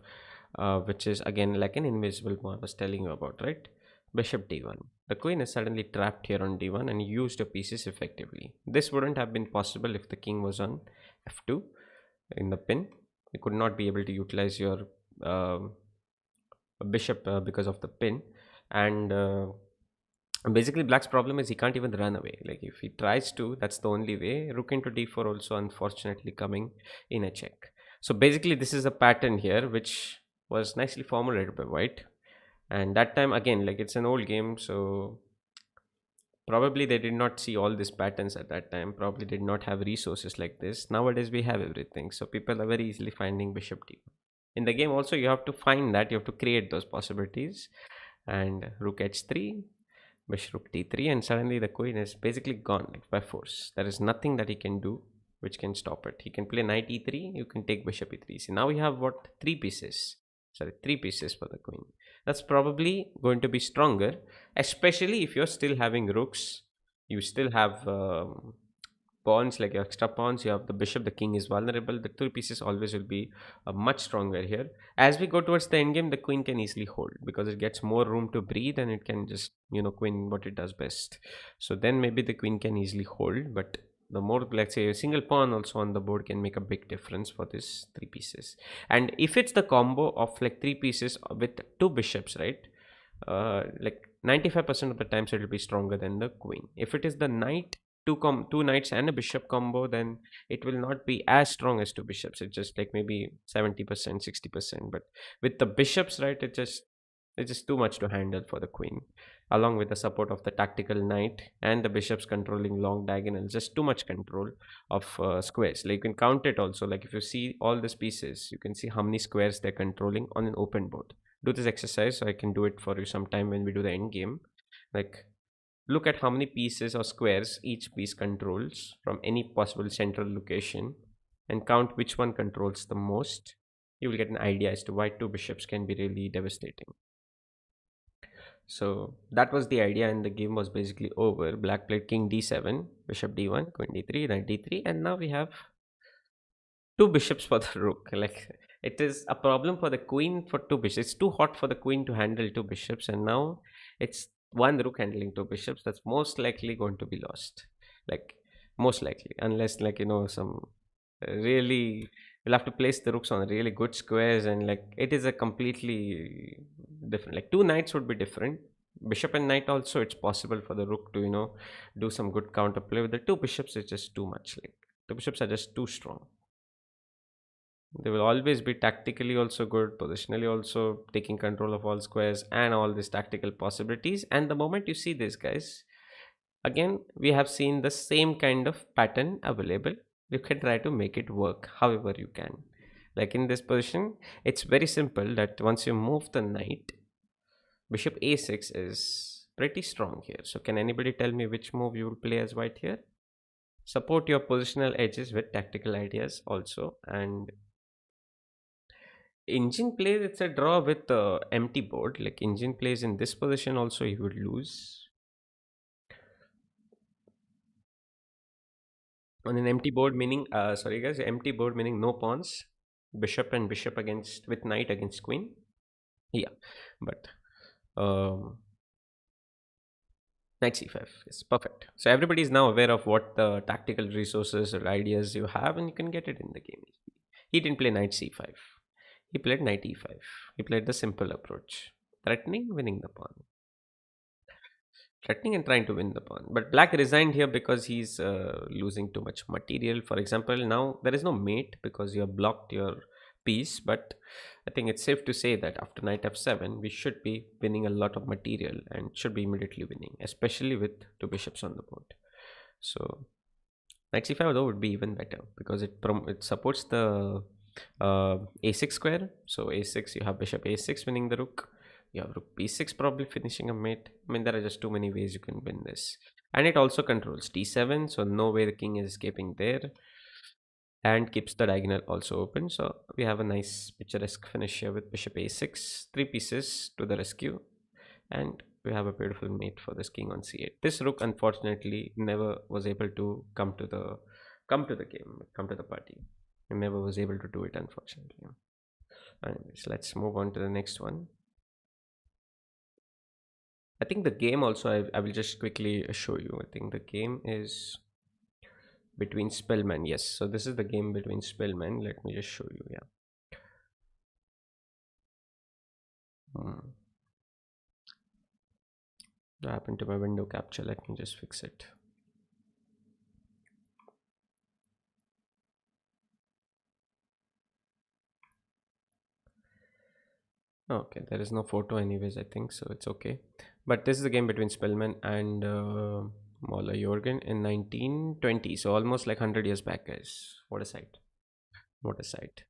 which is again like an invisible move I was telling you about, right? Bishop d1. The queen is suddenly trapped here on d1 and used the pieces effectively. This wouldn't have been possible if the king was on f2 in the pin. You could not be able to utilize your um bishop because of the pin. And basically black's problem is he can't even run away. Like if he tries to, that's the only way. Rook into d4 also unfortunately coming in a check. So basically this is a pattern here which was nicely formulated by white. And that time again, like it's an old game, so probably they did not see all these patterns at that time, probably did not have resources like this. Nowadays we have everything, so people are very easily finding bishop d1 in the game. Also you have to find that, you have to create those possibilities. And rook h3, bishop rook d3, and suddenly the queen is basically gone, like by force. There is nothing that he can do which can stop it. He can play knight e3, you can take bishop e3. See, now we have what, three pieces for the queen. That's probably going to be stronger, especially if you're still having rooks. You still have pawns, like extra pawns. You have the bishop, the king is vulnerable. The three pieces always will be much stronger here. As we go towards the end game, the queen can easily hold because it gets more room to breathe and it can just, queen what it does best. So then maybe the queen can easily hold, but the more, let's say, a single pawn also on the board can make a big difference for this three pieces. And if it's the combo of like three pieces with two bishops, right? Like 95% of the times it will be stronger than the queen. If it is the knight, two knights and a bishop combo, then it will not be as strong as two bishops. It's just like maybe 70%, 60%. But with the bishops, right, it's just too much to handle for the queen, along with the support of the tactical knight and the bishops controlling long diagonals. Just too much control of squares. Like you can count it also. Like if you see all these pieces, you can see how many squares they're controlling on an open board. Do this exercise so I can do it for you sometime when we do the end game. Like look at how many pieces or squares each piece controls from any possible central location and count which one controls the most. You will get an idea as to why two bishops can be really devastating. So that was the idea, and the game was basically over. Black played king d7, bishop d1, queen d3, knight d3, and now we have two bishops for the rook. Like it is a problem for the queen for two bishops. It's too hot for the queen to handle two bishops, and now it's one rook handling two bishops. That's most likely going to be lost. Like most likely, unless like some really, you'll have to place the rooks on really good squares, and like it is a completely different. Like two knights would be different. Bishop and knight also, it's possible for the rook to do some good counterplay. With the two bishops, it's just too much. Like the bishops are just too strong. They will always be tactically also good, positionally also taking control of all squares and all these tactical possibilities. And the moment you see this, guys, again, we have seen the same kind of pattern available. You can try to make it work however you can. Like in this position, it's very simple that once you move the knight, bishop a6 is pretty strong here. So can anybody tell me which move you will play as white here? Support your positional edges with tactical ideas also. And engine plays, it's a draw with empty board. Like engine plays in this position also, he would lose. On an empty board, meaning, sorry guys, empty board meaning no pawns, bishop and bishop against with knight against queen. Yeah, but um, knight c5. Yes, perfect. So everybody is now aware of what the tactical resources or ideas you have, and you can get it in the game. He didn't play knight c5. He played knight e5. He played the simple approach, threatening, winning the pawn. Threatening and trying to win the pawn. But black resigned here because he's losing too much material. For example, now there is no mate because you have blocked your piece. But I think it's safe to say that after knight f7, we should be winning a lot of material and should be immediately winning, especially with two bishops on the board. So knight c5 though would be even better because it supports the a6 square. So a6, you have bishop a6 winning the rook. You have rook b6 probably finishing a mate. I mean, there are just too many ways you can win this. And it also controls d7, so no way the king is escaping there. And keeps the diagonal also open. So we have a nice picturesque finish here with bishop a6. Three pieces to the rescue. And we have a beautiful mate for this king on c8. This rook unfortunately never was able to come to the game, come to the party. He never was able to do it, unfortunately. Anyways, let's move on to the next one. I think the game also, I will just quickly show you. I think the game is between Spellman. Yes, so this is the game between Spellman. Let me just show you. Yeah. Hmm. What happened to my window capture? Let me just fix it. Okay, there is no photo anyways, I think, so it's okay. But this is the game between Spellman and Mola Jorgen in 1920. So almost like 100 years back, guys. What a sight. What a sight.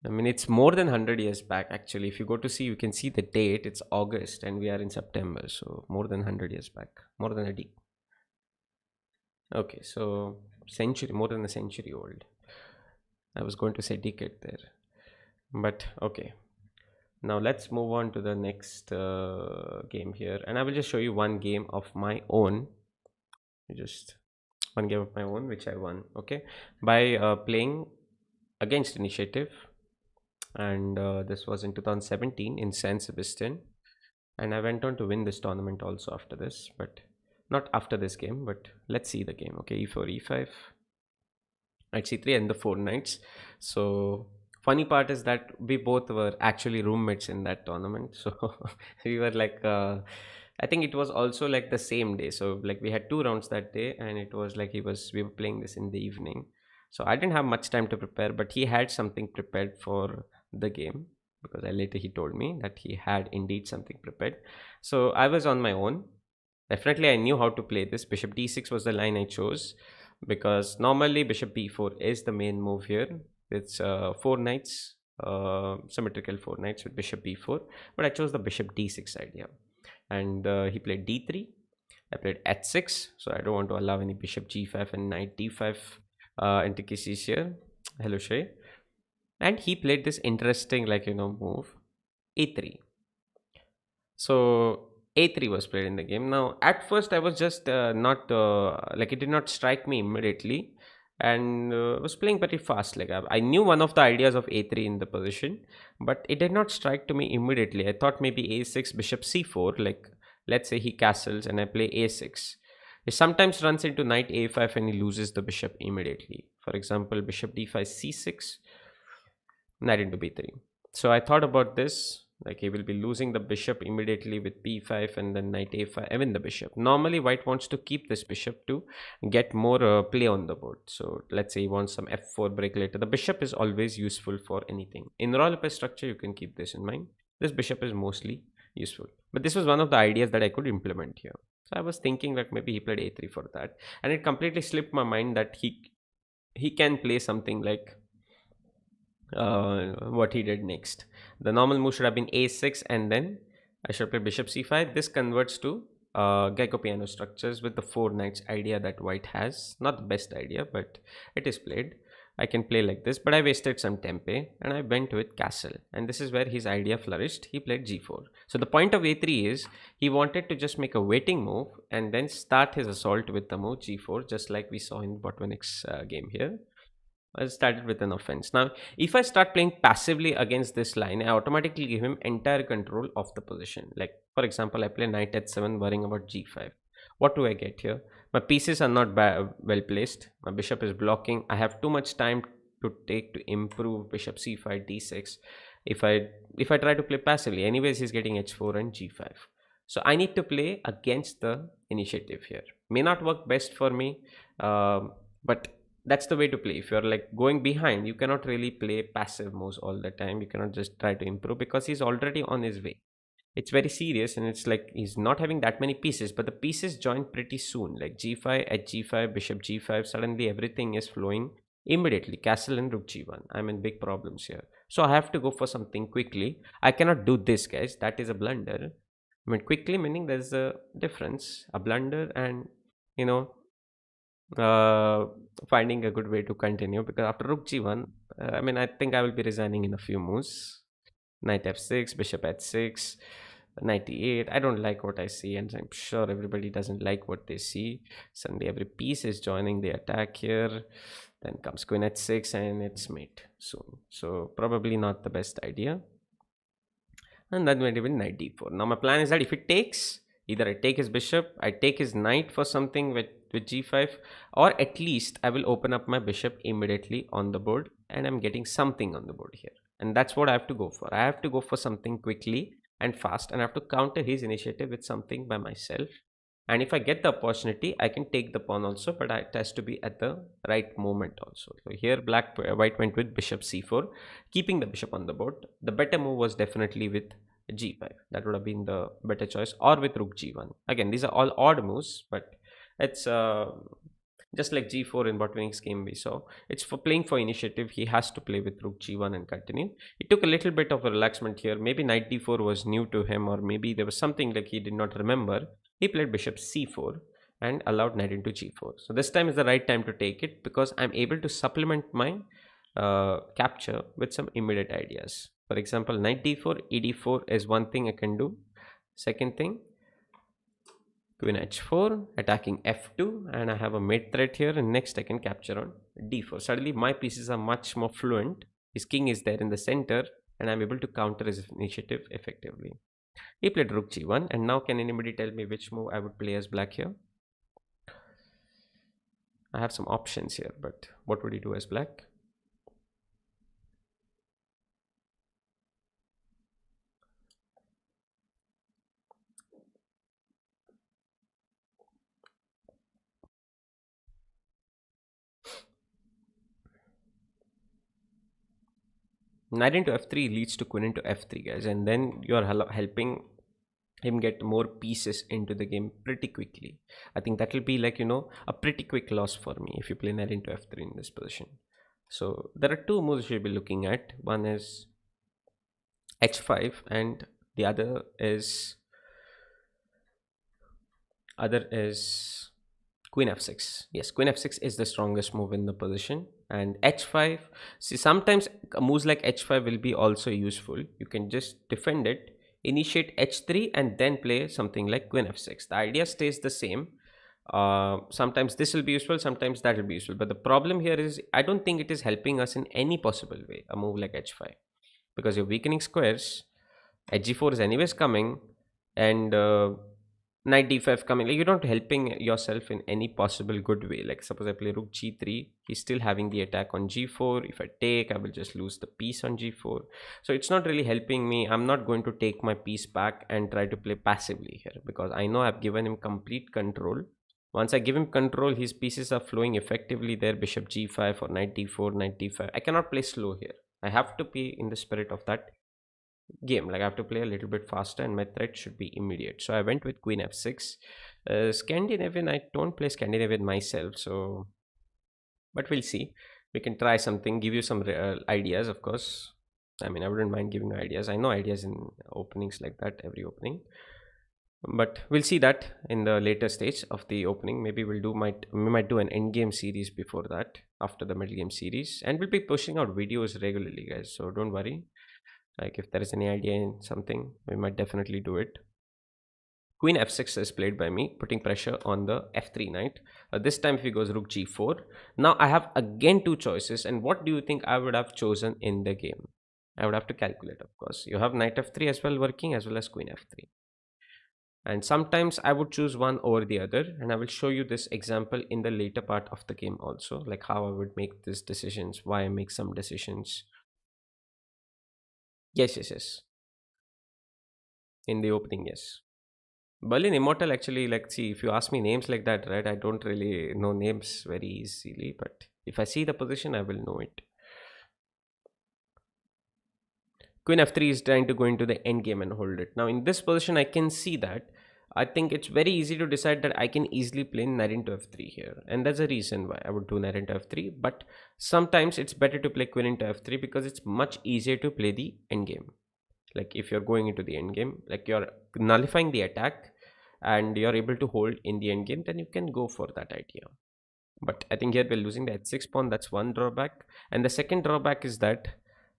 I mean, it's more than 100 years back, actually. If you go to see, you can see the date. It's August and we are in September. So more than 100 years back. More than a decade. Okay, so century, more than a century old. I was going to say decade there. But okay. Now let's move on to the next game here, and I will just show you one game of my own. Just one game of my own which I won. Okay, by playing against Initiative, and this was in 2017 in San Sebastian, and I went on to win this tournament also after this, but not after this game. But let's see the game. Okay, e4, e5, knight c3, and the four knights. So funny part is that we both were actually roommates in that tournament. So we were like I think it was also like the same day. So like we had two rounds that day, and it was like we were playing this in the evening. So I didn't have much time to prepare, but he had something prepared for the game, because later he told me that he had indeed something prepared. So I was on my own. Definitely I knew how to play this. Bishop d6 was the line I chose, because normally bishop b4 is the main move here. It's four knights, symmetrical four knights with bishop b4, but I chose the bishop d6 idea. And he played d3. I played h6, so I don't want to allow any bishop g5 and knight d5 intricacies here. Hello Shay. And he played this interesting, like, move a3. So a3 was played in the game. Now at first I was just not like, it did not strike me immediately, and was playing pretty fast. Like I knew one of the ideas of a3 in the position, but it did not strike to me immediately. I thought maybe a6 bishop c4, like let's say he castles and I play a6. He sometimes runs into knight a5 and he loses the bishop immediately. For example, bishop d5 c6, knight into b3. So I thought about this, like he will be losing the bishop immediately with b5 and then knight a5, even the bishop. Normally white wants to keep this bishop to get more play on the board. So let's say he wants some f4 break later. The bishop is always useful for anything. In royal pair structure, you can keep this in mind. This bishop is mostly useful. But this was one of the ideas that I could implement here. So I was thinking that maybe he played a3 for that. And it completely slipped my mind that he can play something like what he did next. The normal move should have been a6, and then I should play bishop c5. This converts to Gecko piano structures with the four knights idea that white has. Not the best idea, but it is played. I can play like this, but I wasted some tempe and I went with castle. And this is where his idea flourished. He played g4. So the point of a3 is he wanted to just make a waiting move and then start his assault with the move g4, just like we saw in Botvinnik's game here. I started with an offense. Now, if I start playing passively against this line, I automatically give him entire control of the position. Like, for example, I play knight h7, worrying about g5. What do I get here? My pieces are not well placed. My bishop is blocking. I have too much time to take to improve bishop c5, d6. If I if I try to play passively, anyways, he's getting h4 and g5. So I need to play against the initiative here. May not work best for me, but that's the way to play. If you're like going behind, you cannot really play passive moves all the time. You cannot just try to improve because he's already on his way. It's very serious, and it's like he's not having that many pieces, but the pieces join pretty soon, like g5 at g5, bishop g5. Suddenly everything is flowing immediately. Castle and rook g1. I'm in big problems here, so I have to go for something quickly. I cannot do this, guys. That is a blunder. I mean, quickly meaning there's a difference, a blunder, and you know, uh, finding a good way to continue, because after rook g1, I mean, I think I will be resigning in a few moves. Knight f6, bishop h6, knight e8. I don't like what I see, and I'm sure everybody doesn't like what they see. Suddenly every piece is joining the attack here. Then comes queen h6 and it's mate soon. So probably not the best idea. And then went even knight d4. Now my plan is that if it takes, either I take his bishop, I take his knight for something with g5, or at least I will open up my bishop immediately on the board, and I'm getting something on the board here. And that's what I have to go for. I have to go for something quickly and fast, and I have to counter his initiative with something by myself. And if I get the opportunity, I can take the pawn also, but it has to be at the right moment also. So here white went with bishop c4, keeping the bishop on the board. The better move was definitely with g5. That would have been the better choice, or with rook g1. Again, these are all odd moves, but it's just like g4 in Botvinnik's game we saw. It's for playing for initiative. He has to play with rook g1 and continue. It took a little bit of a relaxment here. Maybe knight d4 was new to him, or maybe there was something like he did not remember. He played bishop c4 and allowed knight into g4. So this time is the right time to take it, because I'm able to supplement my capture with some immediate ideas. For example, knight d4, ed4 is one thing I can do. Second thing, queen h4, attacking f2, and I have a mate threat here, and next I can capture on d4. Suddenly my pieces are much more fluent. His king is there in the center, and I'm able to counter his initiative effectively. He played rook g1, and now can anybody tell me which move I would play as black here? I have some options here, but what would he do as black? Knight into f3 leads to queen into f3, guys, and then you are helping him get more pieces into the game pretty quickly. I think that will be like, a pretty quick loss for me if you play knight into f3 in this position. So there are two moves you'll be looking at. One is h5, and the other is queen f6. Yes, queen f6 is the strongest move in the position, and h5. See, sometimes moves like h5 will be also useful. You can just defend it, initiate h3, and then play something like queen f6. The idea stays the same. Sometimes this will be useful, sometimes that will be useful, but the problem here is I don't think it is helping us in any possible way, a move like h5, because you're weakening squares. Hg4 is anyways coming, and knight d5 coming. Like, you're not helping yourself in any possible good way. Like, suppose I play rook g3, he's still having the attack on g4. If I take, I will just lose the piece on g4. So it's not really helping me. I'm not going to take my piece back and try to play passively here, because I know I've given him complete control. Once I give him control, his pieces are flowing effectively there. Bishop g5 or knight d4, knight d5. I cannot play slow here. I have to be in the spirit of that game. Like, I have to play a little bit faster, and my threat should be immediate. So I went with queen f6. Scandinavian, I don't play Scandinavian myself, so, but we'll see. We can try something, give you some ideas, of course. I mean, I wouldn't mind giving you ideas. I know ideas in openings like that, every opening. But we'll see that in the later stage of the opening. Maybe we might do an end game series before that, after the middle game series, and we'll be pushing out videos regularly, guys. So don't worry. Like if there is any idea in something, we might definitely do it. Queen f6 is played by me, putting pressure on the f3 knight. This time if he goes rook g4. Now I have again two choices, and what do you think I would have chosen in the game? I would have to calculate, of course. You have knight f3 as well working, as well as queen f3. And sometimes I would choose one over the other, and I will show you this example in the later part of the game also, like how I would make these decisions, why I make some decisions. Yes, yes, yes. In the opening, yes. Berlin Immortal, actually, like, see, if you ask me names like that, right, I don't really know names very easily, but if I see the position, I will know it. Queen f3 is trying to go into the end game and hold it. Now, in this position, I can see that. I think it's very easy to decide that I can easily play knight into f3 here. And that's the reason why I would do knight into f3. But sometimes it's better to play queen into f3 because it's much easier to play the end game. Like if you're going into the end game, like you're nullifying the attack and you're able to hold in the end game, then you can go for that idea. But I think here we're losing the h6 pawn. That's one drawback. And the second drawback is that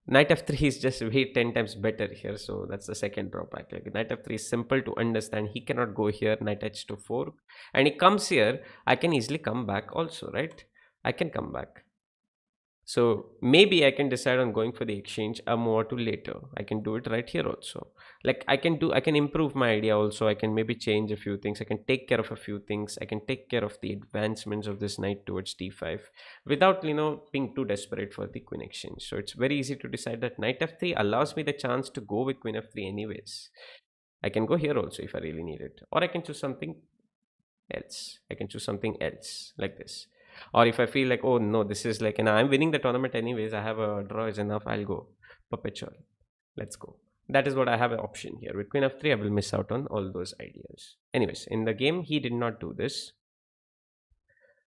knight f3 is just way 10 times better here. So that's the second drawback. Like knight f3 is simple to understand. He cannot go here, knight h to 4. And he comes here, I can easily come back also, right? I can come back. So maybe I can decide on going for the exchange a move or two later. I can do it right here also. Like I can improve my idea also. I can maybe change a few things. I can take care of a few things. I can take care of the advancements of this knight towards d5 without, being too desperate for the queen exchange. So it's very easy to decide that knight f3 allows me the chance to go with queen f3 anyways. I can go here also if I really need it. Or I can choose something else. I can choose something else like this. Or if I feel like, oh no, this is like, and I'm winning the tournament anyways, I have a draw is enough, I'll go perpetual. Let's go. That is what I have an option here. With queen f3, I will miss out on all those ideas. Anyways, in the game, he did not do this.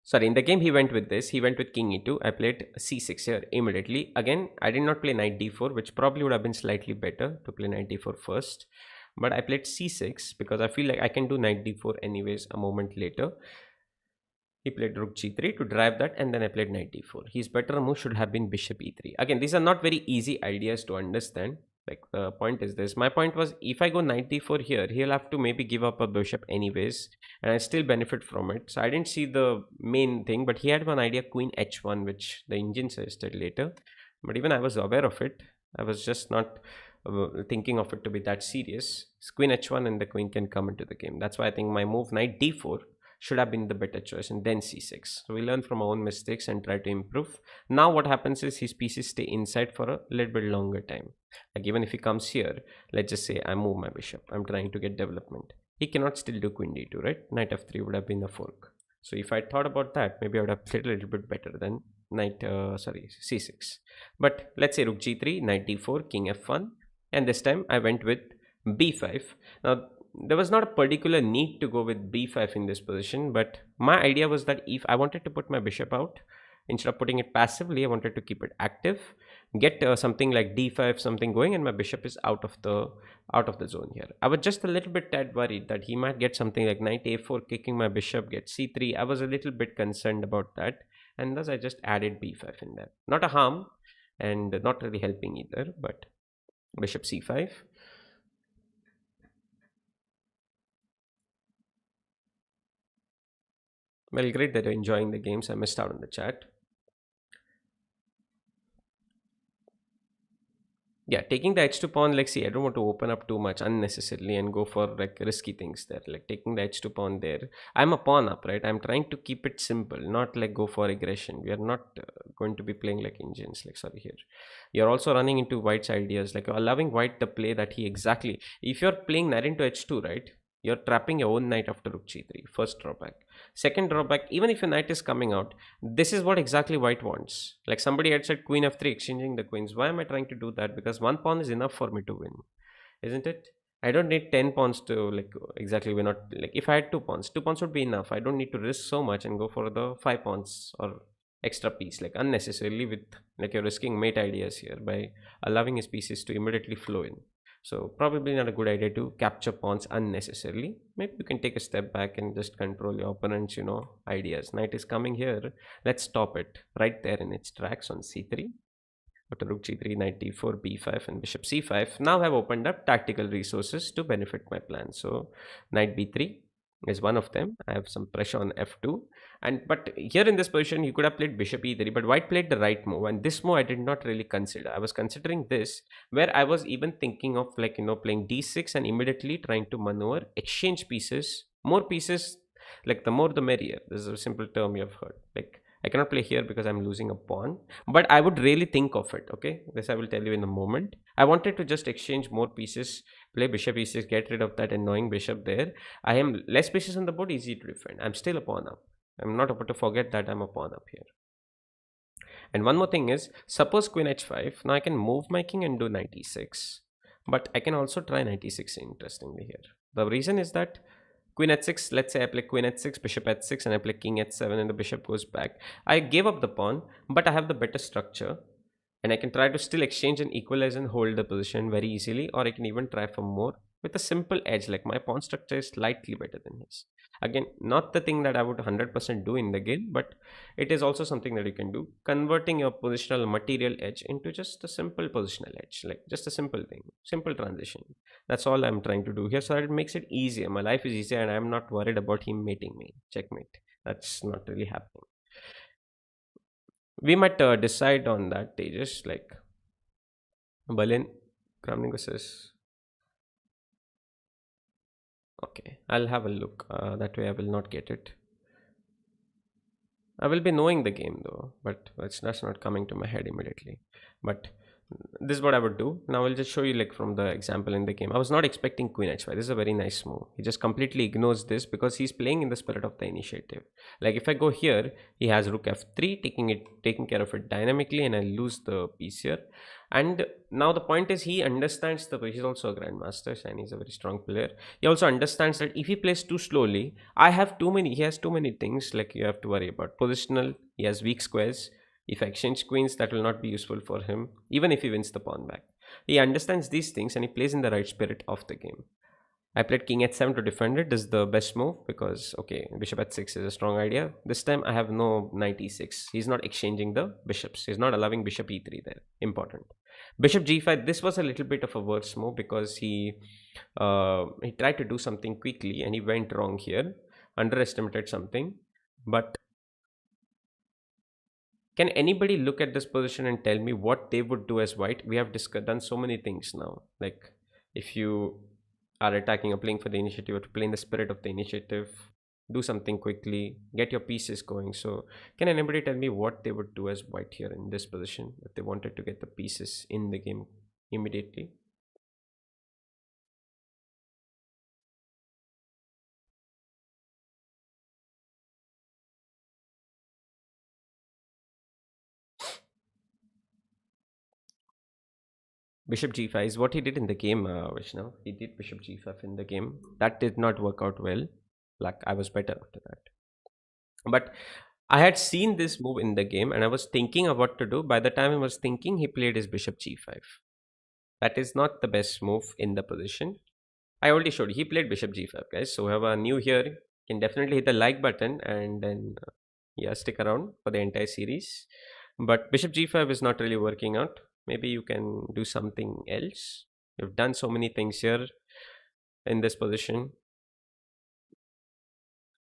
Sorry, in the game, he went with this. He went with king e2. I played c6 here immediately. Again, I did not play knight d4, which probably would have been slightly better to play knight d4 first. But I played c6 because I feel like I can do knight d4 anyways a moment later. He played rook g3 to drive that, and then I played knight d4. His better move should have been bishop e3. Again, these are not very easy ideas to understand. Like the point is this. My point was, if I go knight d4 here, he'll have to maybe give up a bishop anyways, and I still benefit from it. So I didn't see the main thing, but he had one idea, queen h1, which the engine suggested later. But even I was aware of it. I was just not thinking of it to be that serious. It's queen h1 and the queen can come into the game. That's why I think my move knight d4 should have been the better choice, and then c6. So we learn from our own mistakes and try to improve. Now what happens is his pieces stay inside for a little bit longer time. Like even if he comes here, let's just say I move my bishop, I'm trying to get development. He cannot still do queen d2, right? Knight f3 would have been a fork. So if I thought about that, maybe I would have played a little bit better than c6. But let's say rook g3, knight d4, king f1, and this time I went with b5. Now there was not a particular need to go with b5 in this position, but my idea was that if I wanted to put my bishop out, instead of putting it passively, I wanted to keep it active, get something like d5 something going, and my bishop is out of the zone here. I was just a little bit tad worried that he might get something like knight a4 kicking my bishop, get c3. I was a little bit concerned about that, and thus I just added b5 in there. Not a harm and not really helping either, but bishop c5. Well, great that you're enjoying the games. I missed out on the chat. Yeah, taking the h2 pawn, like, see, I don't want to open up too much unnecessarily and go for like risky things there. Like taking the h2 pawn there. I'm a pawn up, right? I'm trying to keep it simple, not like go for aggression. We are not going to be playing like engines. Like, sorry, here. You're also running into white's ideas, like allowing white the play that he exactly. If you're playing knight into h2, right? You're trapping your own knight after rook g3. First drawback. Second drawback, even if your knight is coming out, this is what exactly white wants. Like somebody had said queen f3 exchanging the queens. Why am I trying to do that? Because one pawn is enough for me to win, isn't it? I don't need 10 pawns to like exactly win. Not like if I had two pawns would be enough. I don't need to risk so much and go for the 5 pawns or extra piece like unnecessarily with like you're risking mate ideas here by allowing his pieces to immediately flow in. So probably not a good idea to capture pawns unnecessarily. Maybe you can take a step back and just control your opponent's, ideas. Knight is coming here. Let's stop it right there in its tracks on c3. After rook g3, knight d4, b5, and bishop c5. Now I've opened up tactical resources to benefit my plan. So knight b3 is one of them. I have some pressure on f2. And but here in this position, you could have played bishop e3, but white played the right move. And this move I did not really consider. I was considering this, where I was even thinking of playing d6 and immediately trying to maneuver, exchange pieces, more pieces, like the more the merrier. This is a simple term you have heard. Like I cannot play here because I'm losing a pawn, but I would really think of it. Okay, this I will tell you in a moment. I wanted to just exchange more pieces, play bishop e6, get rid of that annoying bishop there. I am less pieces on the board, easy to defend. I'm still a pawn up. I'm not about to forget that I'm a pawn up here. And one more thing is, suppose queen h5. Now I can move my king and do knight e6, but I can also try knight e6 interestingly here. The reason is that queen h6, let's say I play queen h6, bishop h6, and I play king h7, and the bishop goes back. I gave up the pawn, but I have the better structure, and I can try to still exchange and equalize and hold the position very easily, or I can even try for more with a simple edge. Like my pawn structure is slightly better than his. Again, not the thing that I would 100% do in the game, but it is also something that you can do, converting your positional material edge into just a simple positional edge, like just a simple thing, simple transition. That's all I'm trying to do here, so that it makes it easier. My life is easier, and I'm not worried about him mating me. Checkmate. That's not really happening. We might decide on that, Tejas. Like Berlin, Kramning says, okay, I'll have a look. That way I will not get it. I will be knowing the game though, but that's not coming to my head immediately. But this is what I would do. Now I'll just show you like from the example in the game. I was not expecting queen h5. This is a very nice move. He just completely ignores this because he's playing in the spirit of the initiative. Like if I go here, he has rook f3, taking care of it dynamically, and I lose the piece here. And now the point is he understands he's also a grandmaster and he's a very strong player. He also understands that if he plays too slowly, he has too many things like you have to worry about. Positional, he has weak squares. If I exchange queens, that will not be useful for him, even if he wins the pawn back. He understands these things and he plays in the right spirit of the game. I played king h7 to defend it. This is the best move because, okay, bishop h6 is a strong idea. This time I have no knight e6. He's not exchanging the bishops. He's not allowing bishop e3 there. Important. Bishop g5, this was a little bit of a worse move because he tried to do something quickly and he went wrong here. Underestimated something. But can anybody look at this position and tell me what they would do as white? We have done so many things now. Like if you are attacking or playing for the initiative, or to play in the spirit of the initiative, do something quickly, get your pieces going. So can anybody tell me what they would do as white here in this position if they wanted to get the pieces in the game immediately? Bishop g5 is what he did in the game, Vishnu. He did bishop g5 in the game. That did not work out well. Like I was better after that. But I had seen this move in the game and I was thinking of what to do. By the time I was thinking, he played his bishop g5. That is not the best move in the position. I already showed you. He played bishop g5, guys. So whoever new here can definitely hit the like button and then yeah, stick around for the entire series. But bishop g5 is not really working out. Maybe you can do something else. You've done so many things here in this position,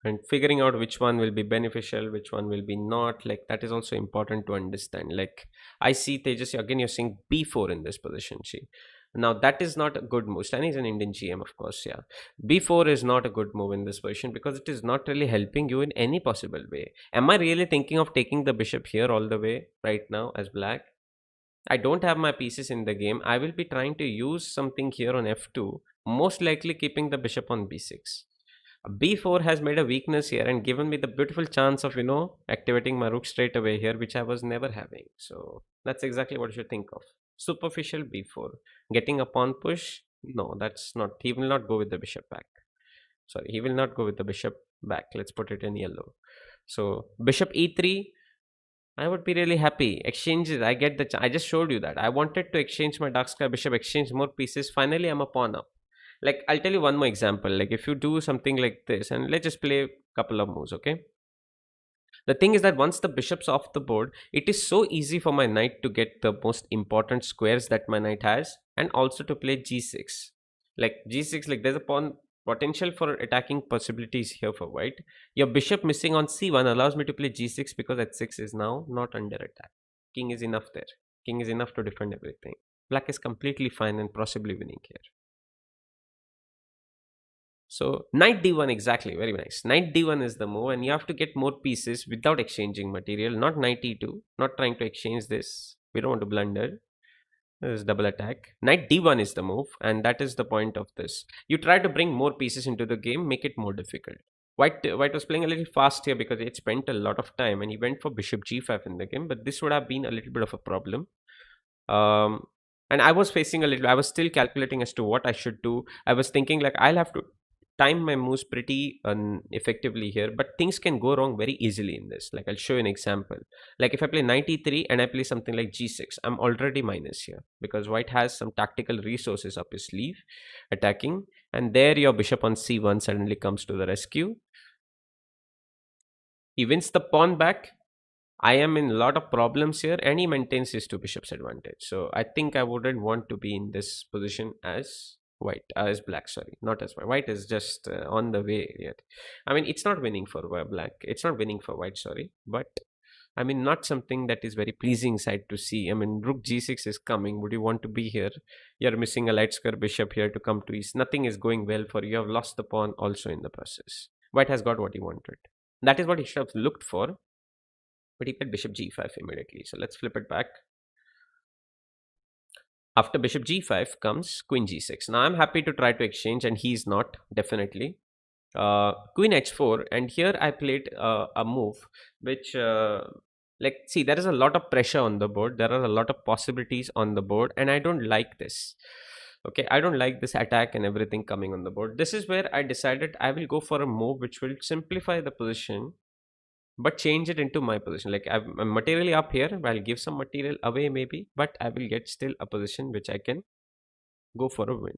and figuring out which one will be beneficial, which one will be not, like that is also important to understand. Like I see Tejas again, you're seeing b4 in this position. See, now that is not a good move. Stan is an Indian GM, of course. Yeah, b4 is not a good move in this position because it is not really helping you in any possible way. Am I really thinking of taking the bishop here all the way right now as black? I don't have my pieces in the game. I will be trying to use something here on f2, most likely keeping the bishop on b6. B4 has made a weakness here and given me the beautiful chance of, activating my rook straight away here, which I was never having. So that's exactly what you should think of. Superficial B4. Getting a pawn push? No, that's not. He will not go with the bishop back. Sorry, he will not go with the bishop back. Let's put it in yellow. So bishop E3. I would be really happy. Exchanges, I get the. I just showed you that. I wanted to exchange my dark sky bishop, exchange more pieces. Finally, I'm a pawn up. Like, I'll tell you one more example. Like, if you do something like this, and let's just play a couple of moves, okay? The thing is that once the bishop's off the board, it is so easy for my knight to get the most important squares that my knight has, and also to play g6. Like g6, like there's a pawn potential for attacking possibilities here for white. Your bishop missing on c1 allows me to play g6 because h6 is now not under attack. King is enough there. King is enough to defend everything. Black is completely fine and possibly winning here. So knight d1, exactly, very nice. Knight d1 is the move, and you have to get more pieces without exchanging material. Not knight e2, not trying to exchange this. We don't want to blunder. This is double attack. Knight d1 is the move, and that is the point of this. You try to bring more pieces into the game, make it more difficult. White was playing a little fast here because it spent a lot of time, and he went for bishop g5 in the game. But this would have been a little bit of a problem. Um, and I was facing a little. I was still calculating as to what I should do. I was thinking like I'll have to time my moves pretty effectively here, but things can go wrong very easily in this. Like I'll show you an example. Like if I play 93 and I play something like g6, I'm already minus here because white has some tactical resources up his sleeve attacking, and there your bishop on c1 suddenly comes to the rescue. He wins the pawn back. I am in a lot of problems here, and he maintains his two bishops advantage. So I think I wouldn't want to be in this position as white, as black. Sorry, not as white. White is just on the way yet. I mean, it's not winning for black. It's not winning for white. Sorry, but I mean, not something that is very pleasing sight to see. I mean, rook g6 is coming. Would you want to be here? You're missing a light square bishop here to come to east. Nothing is going well for you. You have lost the pawn also in the process. White has got what he wanted. That is what he should have looked for, but he played bishop g5 immediately. So let's flip it back. After bishop g5 comes queen g6. Now I'm happy to try to exchange, and he's not, definitely. Queen h4, and here I played a move which, like, see, there is a lot of pressure on the board. There are a lot of possibilities on the board, and I don't like this. Okay, I don't like this attack and everything coming on the board. This is where I decided I will go for a move which will simplify the position but change it into my position. Like I'm materially up here, I'll give some material away maybe, but I will get still a position which I can go for a win.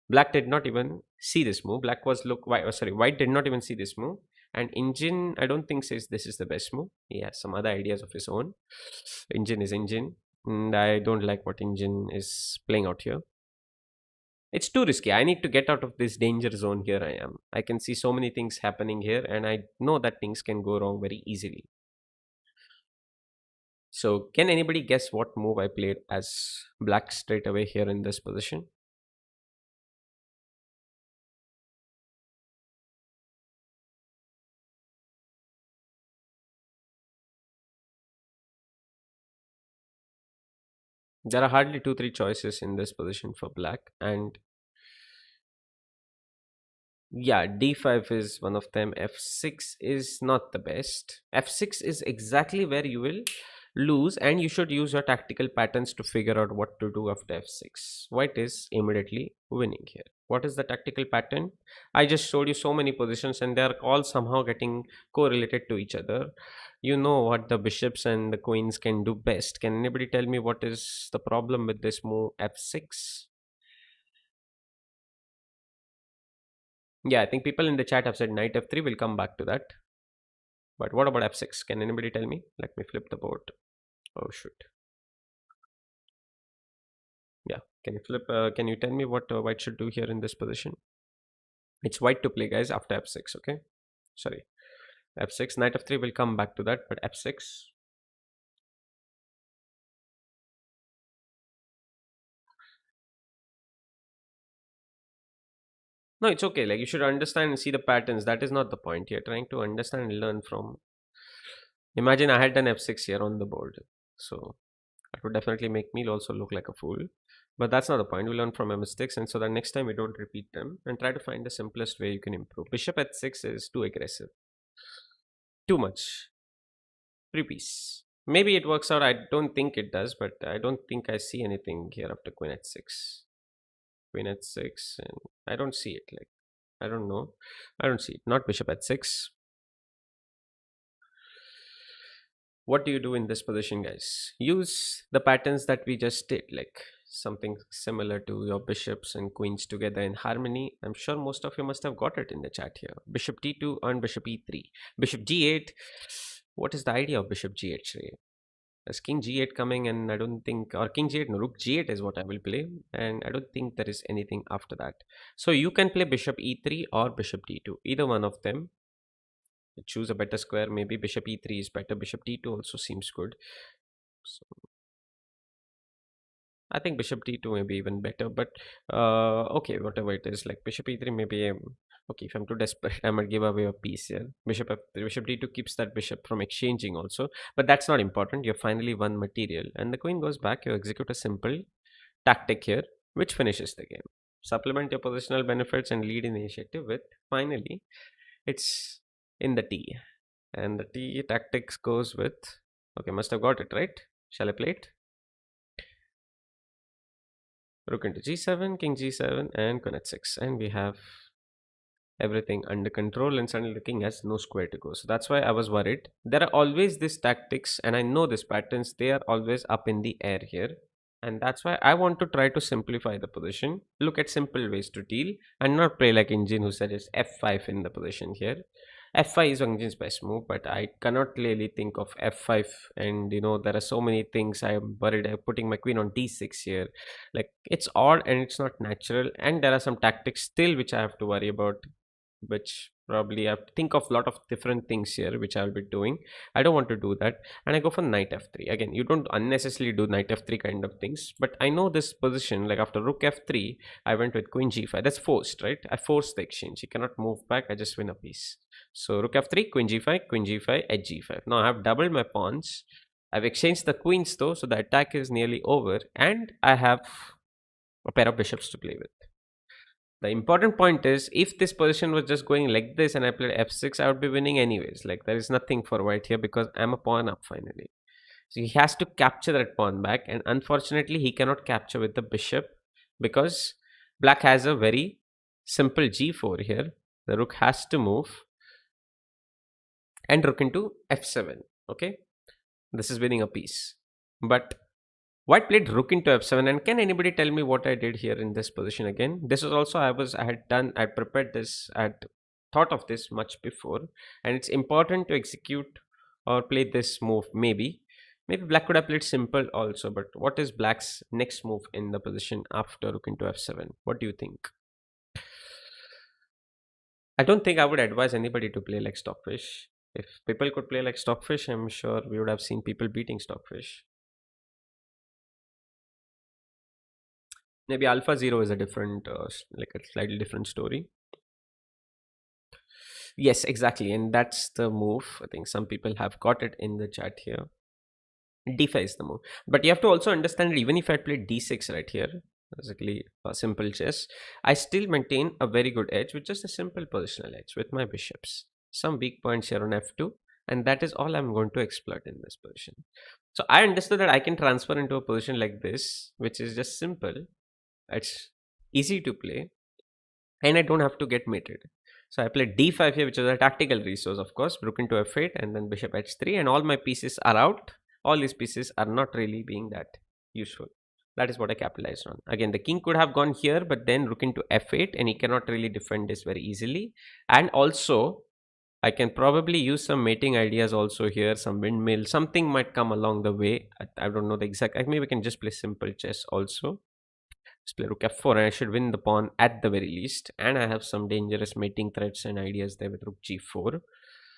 Black did not even see this move. Black was look white, sorry, white did not even see this move. And engine, I don't think says this is the best move. He has some other ideas of his own. Engine is engine, and I don't like what engine is playing out here. It's too risky. I need to get out of this danger zone. Here I am. I can see so many things happening here, and I know that things can go wrong very easily. So, can anybody guess what move I played as black straight away here in this position? There are hardly two, three choices in this position for black, and yeah, d5 is one of them. f6 is not the best. f6 is exactly where you will lose, and you should use your tactical patterns to figure out what to do after f6. White is immediately winning here. What is the tactical pattern? I just showed you so many positions, and they are all somehow getting correlated to each other. You know what the bishops and the queens can do best. Can anybody tell me what is the problem with this move f6? Yeah, I think people in the chat have said knight f3. We'll come back to that. But what about f6? Can anybody tell me? Let me flip the board. Oh, shoot. Yeah, can you flip? Can you tell me what white should do here in this position? It's white to play, guys, after f6, okay? Sorry. f6, knight f3, will come back to that, but f6. No, it's okay. Like, you should understand and see the patterns. That is not the point. You're trying to understand and learn from. Imagine I had done f6 here on the board. So that would definitely make me also look like a fool. But that's not the point. We learn from our mistakes, and so that next time we don't repeat them and try to find the simplest way you can improve. Bishop at 6 is too aggressive. Too much. Free piece. Maybe it works out. I don't think it does, but I don't think I see anything here after queen at 6. Queen at 6, and I don't see it. Like, I don't know. I don't see it. Not bishop at 6. What do you do in this position, guys? Use the patterns that we just did, like something similar to your bishops and queens together in harmony. I'm sure most of you must have got it in the chat here. Bishop d2 and bishop e3. Bishop g8. What is the idea of bishop g8, Shrey? There's king g8 coming, and I don't think, or king g8, no, rook g8 is what I will play, and I don't think there is anything after that. So you can play bishop e3 or bishop d2, either one of them. Choose a better square. Maybe bishop e3 is better. Bishop d2 also seems good. So I think bishop d2 may be even better. But okay, whatever it is, like bishop e3 maybe. Okay, if I'm too desperate, I might give away a piece here. Bishop f3, bishop d2 keeps that bishop from exchanging also. But that's not important. You finally won material, and the queen goes back. You execute a simple tactic here, which finishes the game. Supplement your positional benefits and lead initiative with finally. It's in the T. And the T tactics goes with, okay, must have got it right. Shall I play it? Rook into g7, king g7, and queen h6. And we have everything under control, and suddenly the king has no square to go. So that's why I was worried. There are always these tactics, and I know these patterns, they are always up in the air here. And that's why I want to try to simplify the position, look at simple ways to deal, and not play like Engine who suggests f5 in the position here. f5 is Engine's best move, but I cannot clearly think of f5. And there are so many things I'm worried. I'm putting my queen on d6 here. Like, it's odd and it's not natural, and there are some tactics still which I have to worry about, which probably I have to think of a lot of different things here which I'll be doing. I don't want to do that, and I go for knight f3. Again, you don't unnecessarily do knight f3 kind of things, but I know this position, like after rook f3 I went with queen g5. That's forced, right? I forced the exchange. You cannot move back. I just win a piece. So rook f3, queen g5, queen g5, edge g5. Now I have doubled my pawns. I've exchanged the queens though, so the attack is nearly over, and I have a pair of bishops to play with. The important point is, if this position was just going like this and I played f6, I would be winning anyways. Like, there is nothing for white here because I'm a pawn up finally. So he has to capture that pawn back, and unfortunately he cannot capture with the bishop because black has a very simple g4 here. The rook has to move and rook into f7. Okay, this is winning a piece. But white played rook into f7, and can anybody tell me what I did here in this position again? This was also, I prepared this, I had thought of this much before, and it's important to execute or play this move. Maybe black could have played simple also, but what is black's next move in the position after rook into f7? What do you think? I don't think I would advise anybody to play like Stockfish. If people could play like Stockfish, I'm sure we would have seen people beating Stockfish. Maybe Alpha Zero is a different, like a slightly different story. Yes, exactly, and that's the move. I think some people have got it in the chat here. D5 is the move, but you have to also understand that even if I played D6 right here, basically a simple chess, I still maintain a very good edge with just a simple positional edge with my bishops. Some weak points here on F2, and that is all I'm going to exploit in this position. So I understood that I can transfer into a position like this, which is just simple. It's easy to play, and I don't have to get mated. So I played d5 here, which is a tactical resource, of course. Rook into f8 and then bishop h3, and all my pieces are out. All these pieces are not really being that useful. That is what I capitalized on. Again, the king could have gone here, but then rook into f8, and he cannot really defend this very easily. And also, I can probably use some mating ideas also here, some windmill, something might come along the way. I don't know the exact, maybe we can just play simple chess also. Let's play rook f4, and I should win the pawn at the very least. And I have some dangerous mating threats and ideas there with rook g4.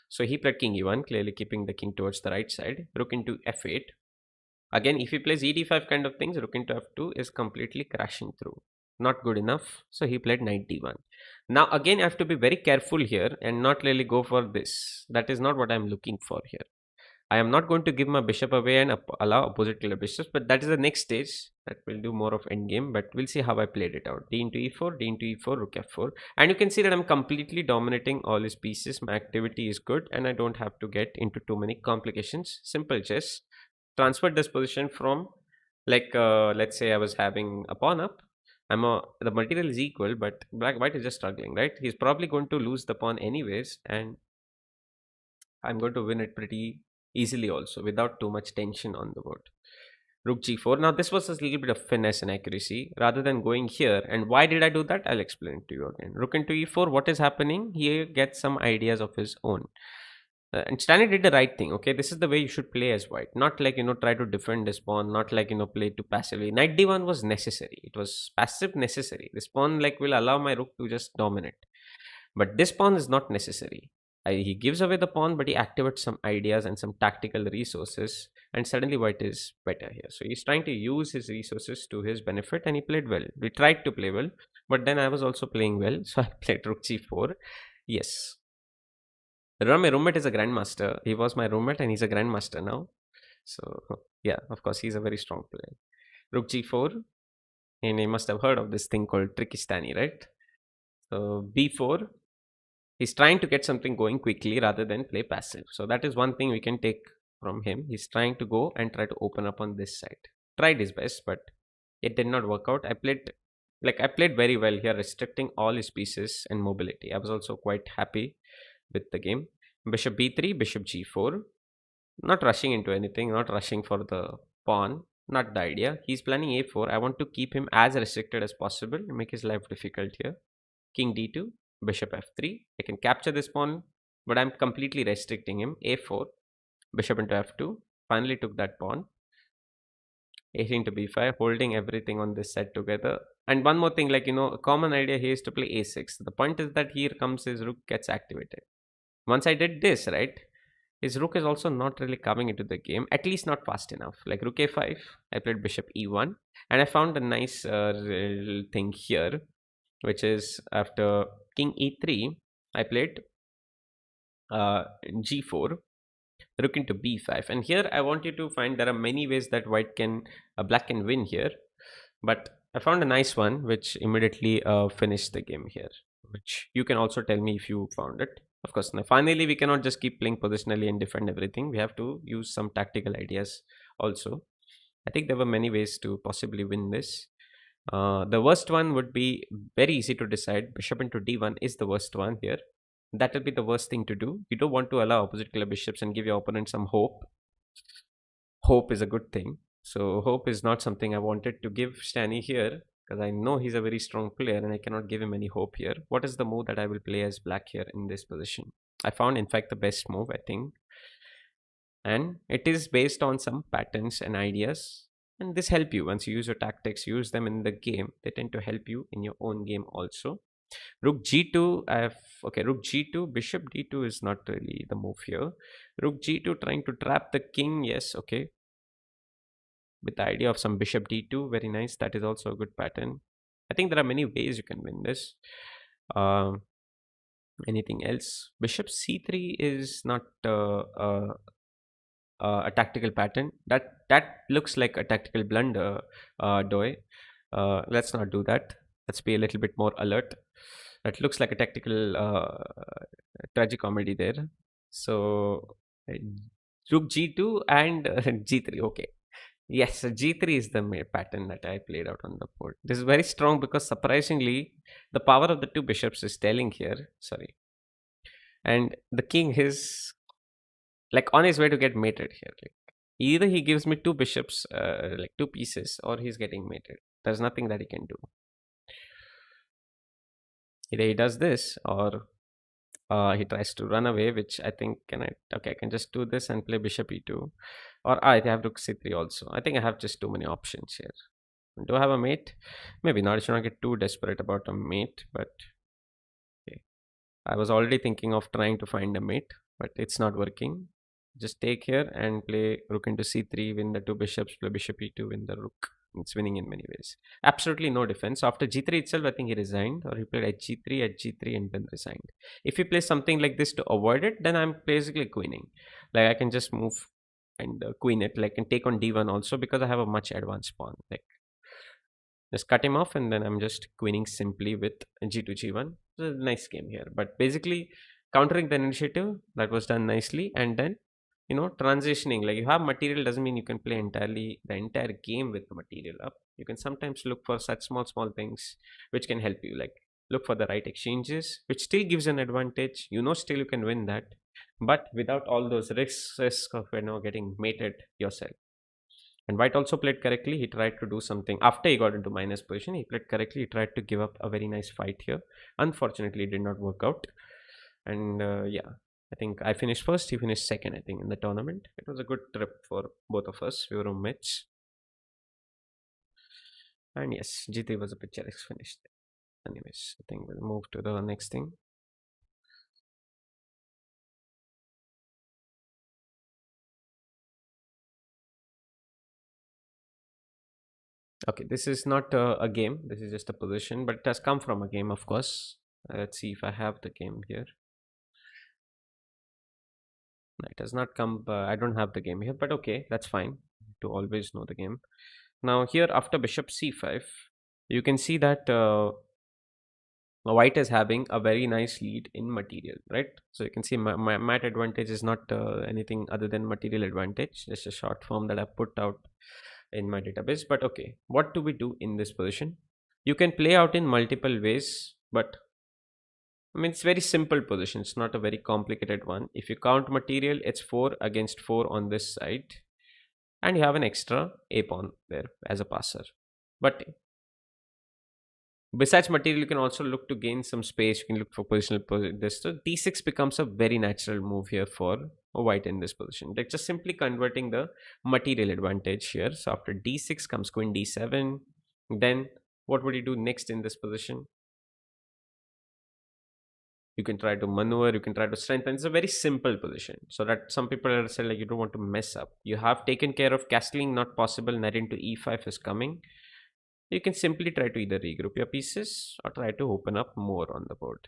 So he played king e1, clearly keeping the king towards the right side. Rook into f8. Again, if he plays ed5 kind of things, rook into f2 is completely crashing through. Not good enough. So he played knight d1. Now again, I have to be very careful here and not really go for this. That is not what I'm looking for here. I am not going to give my bishop away and allow opposite color bishops, but that is the next stage. That will do more of endgame, but we'll see how I played it out. D into e4, d into e4, rook f4. And you can see that I'm completely dominating all his pieces. My activity is good, and I don't have to get into too many complications. Simple chess. Transferred this position from, like, let's say I was having a pawn up. The material is equal, but white is just struggling, right? He's probably going to lose the pawn anyways, and I'm going to win it pretty easily also without too much tension on the board. Rook g4. Now this was a little bit of finesse and accuracy rather than going here. And why did I do that? I'll explain it to you again. Rook into e4. What is happening? He gets some ideas of his own. And Stanley did the right thing. Okay, this is the way you should play as white. Not like try to defend this pawn. Not like play too passively. Knight d1 was necessary. It was passive necessary. This pawn like will allow my rook to just dominate. But this pawn is not necessary. He gives away the pawn, but he activates some ideas and some tactical resources, and suddenly white is better here. So he's trying to use his resources to his benefit, and he played well. We tried to play well, but then I was also playing well, so I played rook g4. Yes. My roommate is a grandmaster. He was my roommate, and he's a grandmaster now. So yeah, of course, he's a very strong player. Rook g4, and you must have heard of this thing called Trikistani, right? So b4. He's trying to get something going quickly rather than play passive. So that is one thing we can take from him. He's trying to go and try to open up on this side. Tried his best, but it did not work out. I played very well here, restricting all his pieces and mobility. I was also quite happy with the game. Bishop b3, bishop g4. Not rushing into anything, not rushing for the pawn. Not the idea. He's planning a4. I want to keep him as restricted as possible and make his life difficult here. King d2, bishop f3. I can capture this pawn, but I'm completely restricting him. a4, bishop into f2. Finally took that pawn. 18 to b5, holding everything on this side together. And one more thing, a common idea here is to play a6. The point is that here comes his rook gets activated. Once I did this, right, his rook is also not really coming into the game, at least not fast enough. Like rook a5, I played bishop e1, and I found a nice thing here, which is after king e3, I played g4, rook into b5. And here I want you to find there are many ways that black can win here, but I found a nice one which immediately finished the game here, which you can also tell me if you found it. Of course, now finally we cannot just keep playing positionally and defend everything. We have to use some tactical ideas also. I think there were many ways to possibly win this. The worst one would be very easy to decide. Bishop into d1 is the worst one here. That will be the worst thing to do. You don't want to allow opposite color bishops and give your opponent some hope. Hope is a good thing. So hope is not something I wanted to give Stani here, because I know he's a very strong player and I cannot give him any hope here. What is the move that I will play as black here in this position? I found, in fact, the best move, I think. And it is based on some patterns and ideas. And this help you once you use your tactics, use them in the game. They tend to help you in your own game also. Rook g2, rook g2, bishop d2 is not really the move here. Rook g2 trying to trap the king, yes, okay. With the idea of some bishop d2, very nice. That is also a good pattern. I think there are many ways you can win this. Anything else? Bishop c3 is not a tactical pattern. That looks like a tactical blunder, Doi. Let's not do that. Let's be a little bit more alert. That looks like a tactical tragicomedy there. So rook g2 and g3. Okay. Yes, g3 is the pattern that I played out on the board. This is very strong because surprisingly, the power of the two bishops is telling here. Sorry. And the king is like on his way to get mated here. Like, either he gives me two bishops, like two pieces, or he's getting mated. There's nothing that he can do. Either he does this, or he tries to run away, which I think I can just do this and play bishop e2, or I have rook c3 also. I think I have just too many options here. Do I have a mate? Maybe not. I should not get too desperate about a mate, but okay. I was already thinking of trying to find a mate, but it's not working. Just take here and play rook into c3, win the two bishops, play bishop e2, win the rook. It's winning in many ways. Absolutely no defense. So after g3 itself, I think he resigned, or he played at g3, and then resigned. If he plays something like this to avoid it, then I'm basically queening. Like I can just move and queen it, like and take on d1 also, because I have a much advanced pawn. Like just cut him off, and then I'm just queening simply with g2, g1. It's a nice game here. But basically countering the initiative, that was done nicely, and then transitioning. Like you have material doesn't mean you can play the entire game with the material up. You can sometimes look for such small things which can help you, like look for the right exchanges, which still gives an advantage. Still you can win that, but without all those risks of getting mated yourself. And White also played correctly. He tried to do something after he got into minus position. He played correctly. He tried to give up a very nice fight here. Unfortunately, it did not work out. And yeah, I think I finished first. He finished second, I think, in the tournament. It was a good trip for both of us. We were roommates. And yes, G3 was a picturesque finish. Anyways, I think we'll move to the next thing. Okay, this is not a game. This is just a position, but it has come from a game, of course. Let's see if I have the game here. No, it has not come. I don't have the game here, but okay, that's fine. To always know the game. Now here, after bishop c5, you can see that White is having a very nice lead in material, right? So you can see my mat advantage is not anything other than material advantage, just a short form that I put out in my database. But okay, what do we do in this position? You can play out in multiple ways, but I mean, it's very simple position. It's not a very complicated one. If you count material, it's 4 against 4 on this side, and you have an extra a pawn there as a passer. But besides material, you can also look to gain some space. You can look for positional this. So d6 becomes a very natural move here for White in this position. They're just simply converting the material advantage here. So after d6 comes queen d7. Then what would you do next in this position? You can try to maneuver, you can try to strengthen. It's a very simple position, so that some people are saying like you don't want to mess up. You have taken care of castling, not possible. Knight into e5 is coming. You can simply try to either regroup your pieces or try to open up more on the board.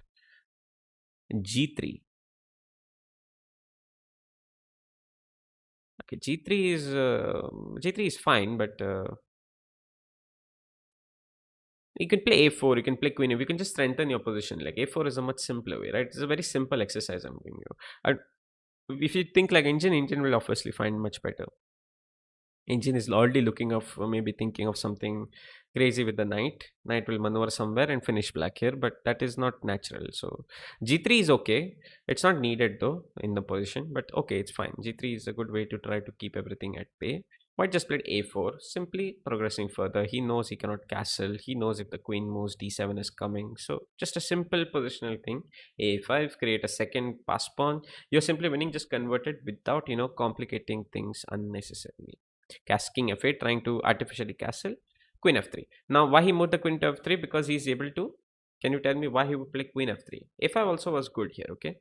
G3. Okay, G3 is fine, but you can play a4, you can play queen. You can just strengthen your position. Like a4 is a much simpler way, right? It's a very simple exercise I'm giving you. If you think like engine will obviously find much better. Engine is already looking of maybe thinking of something crazy with the knight will maneuver somewhere and finish black here, but that is not natural. So g3 is okay. It's not needed though in the position, but okay, it's fine. G3 is a good way to try to keep everything at bay. White just played a4, simply progressing further. He knows he cannot castle. He knows if the queen moves, d7 is coming. So just a simple positional thing. a5, create a second pass pawn. You're simply winning, just convert it without complicating things unnecessarily. King f8, trying to artificially castle. Queen f3. Now, why he moved the queen to f3? Because he's able to. Can you tell me why he would play queen f3? a5 also was good here, okay?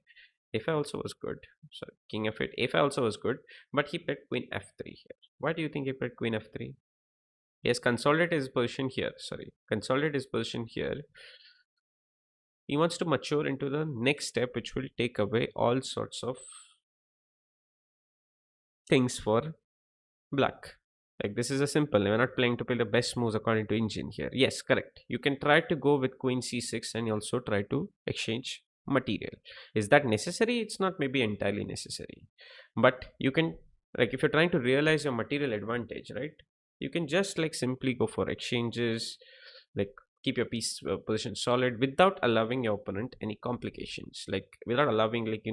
a5 also was good. So, king f8. a5 also was good, but he played queen f3 here. Why do you think he played queen f3? He has consolidated his position here. Sorry, consolidated his position here. He wants to mature into the next step, which will take away all sorts of things for black. Like this is a simple. We're not playing to play the best moves according to engine here. Yes, correct. You can try to go with queen c6 and you also try to exchange material. Is that necessary? It's not maybe entirely necessary. But you can, like if you're trying to realize your material advantage, right? You can just like simply go for exchanges, like keep your piece position solid without allowing your opponent any complications. Like without allowing like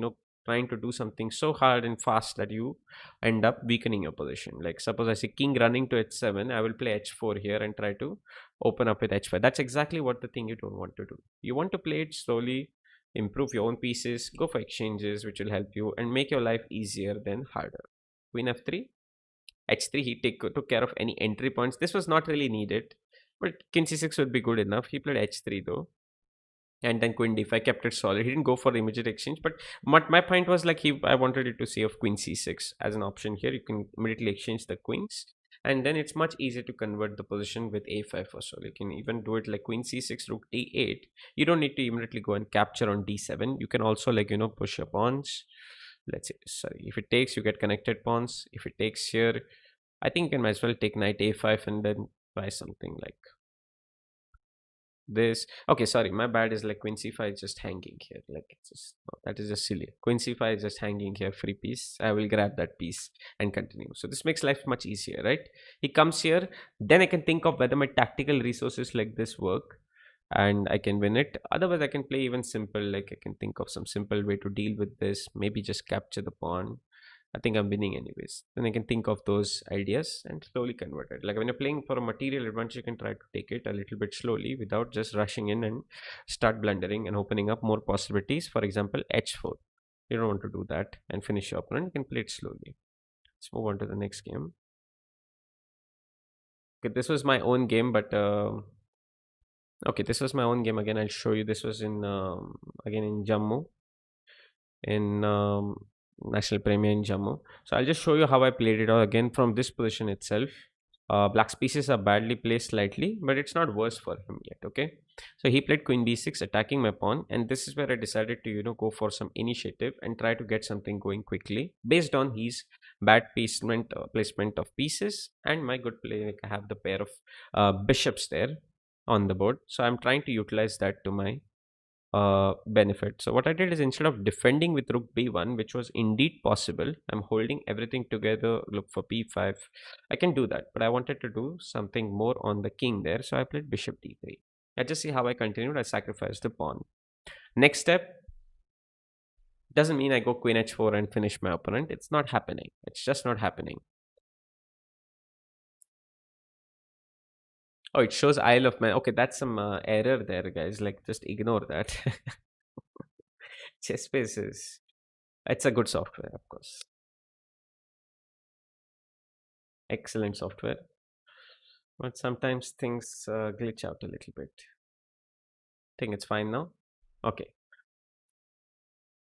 trying to do something so hard and fast that you end up weakening your position. Like suppose I see king running to h7, I will play h4 here and try to open up with h5. That's exactly what the thing you don't want to do. You want to play it slowly, improve your own pieces, go for exchanges which will help you and make your life easier than harder. Queen f3, h3, he took care of any entry points. This was not really needed, but king c6 would be good enough. He played h3 though, and then queen d5, kept it solid. He didn't go for the immediate exchange, but my point was like I wanted it to see of queen c6 as an option here. You can immediately exchange the queens, and then it's much easier to convert the position with a5 also. You can even do it like queen c6, rook d8. You don't need to immediately go and capture on d7. You can also like push your pawns. Let's say, sorry, if it takes, you get connected pawns. If it takes here, I think you can might as well take knight a5 and then try something like this. Okay, sorry, my bad. Is like queen c5 is just hanging here. Like it's just that is just silly. Queen c5 is just hanging here, free piece. I will grab that piece and continue. So this makes life much easier, right? He comes here, then I can think of whether my tactical resources like this work. and I can win it. Otherwise, I can play even simple, like I can think of some simple way to deal with this. Maybe just capture the pawn. I think I'm winning anyways. Then I can think of those ideas and slowly convert it. Like when you're playing for a material advantage, you can try to take it a little bit slowly without just rushing in and start blundering and opening up more possibilities. For example, h4. You don't want to do that and finish your opponent. You can play it slowly. Let's move on to the next game. Okay, this was my own game, but okay, this was my own game again. I'll show you. This was in again in Jammu, in National Premier in Jammu. So I'll just show you how I played it out again from this position itself. Black's pieces are badly placed slightly, but it's not worse for him yet. Okay, so he played Queen B6, attacking my pawn, and this is where I decided to go for some initiative and try to get something going quickly based on his bad placement of pieces and my good play. Like I have the pair of bishops there on the board, so I'm trying to utilize that to my benefit. So what I did is, instead of defending with rook b1, which was indeed possible, I'm holding everything together, look for b5. I can do that, but I wanted to do something more on the king there, so I played bishop d3. I just see how I continued. I sacrificed the pawn. Next step doesn't mean I go queen h4 and finish my opponent. It's not happening. It's just not happening. Oh, it shows Isle of Man. Okay, that's some error there, guys. Like, just ignore that. Chess Spaces. It's a good software, of course. Excellent software. But sometimes things glitch out a little bit. Think it's fine now? Okay.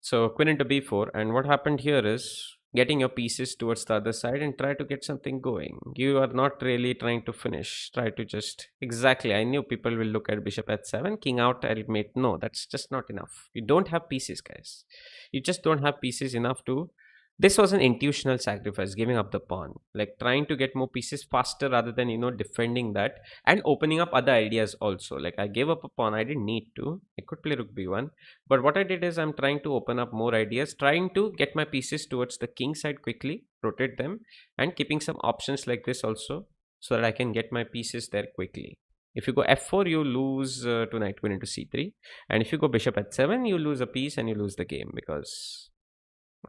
So queen into b4, and what happened here is getting your pieces towards the other side and try to get something going. You are not really trying to finish. Try to just exactly. I knew people will look at bishop h7, king out, mate. No, that's just not enough. You don't have pieces, guys. You just don't have pieces enough to. This was an intuitional sacrifice, giving up the pawn, like trying to get more pieces faster rather than defending that and opening up other ideas also. Like I gave up a pawn. I didn't need to. I could play rook b1. But what I did is, I'm trying to open up more ideas, trying to get my pieces towards the king side quickly, rotate them, and keeping some options like this also, so that I can get my pieces there quickly. If you go f4, you lose to knight queen into c3. And if you go bishop h7, you lose a piece and you lose the game, because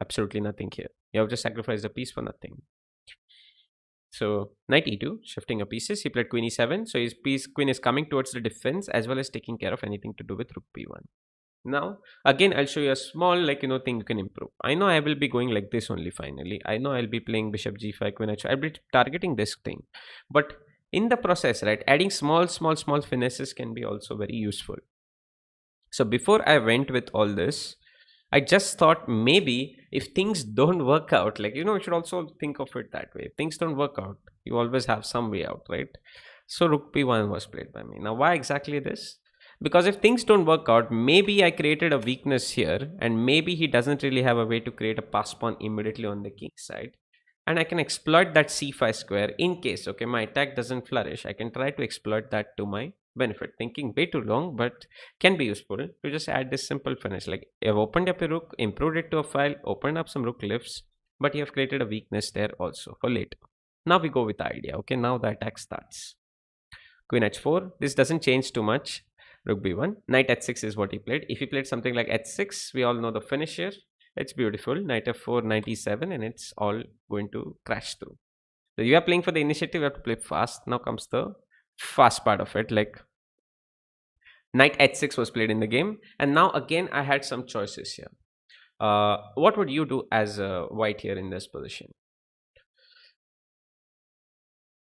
absolutely nothing here. You have just sacrificed a piece for nothing. So knight e2, shifting a pieces. He played queen e7. So his queen is coming towards the defense as well as taking care of anything to do with rook b1. Now, again, I'll show you a small, thing you can improve. I know I will be going like this only finally. I know I'll be playing bishop g5, queen h5. I'll be targeting this thing. But in the process, right, adding small finesses can be also very useful. So before I went with all this, I just thought maybe if things don't work out, you should also think of it that way. If things don't work out, you always have some way out, right? So rook b1 was played by me. Now, why exactly this? Because if things don't work out, maybe I created a weakness here, and maybe he doesn't really have a way to create a pass pawn immediately on the king side. And I can exploit that c5 square in case, okay, my attack doesn't flourish. I can try to exploit that to my benefit. Thinking way too long, but can be useful to just add this simple finish. Like, you've opened up a rook, improved it to a file, opened up some rook lifts, but you have created a weakness there also for later. Now we go with the idea. Okay, now the attack starts. Queen h4. This doesn't change too much. Rook b1. Knight h6 is what he played. If he played something like h6, we all know the finish here. It's beautiful. Knight f4, knight e7, and it's all going to crash through. So you are playing for the initiative, you have to play fast. Now comes the fast part of it. Like, knight h6 was played in the game, and now again I had some choices here. What would you do as a white here in this position?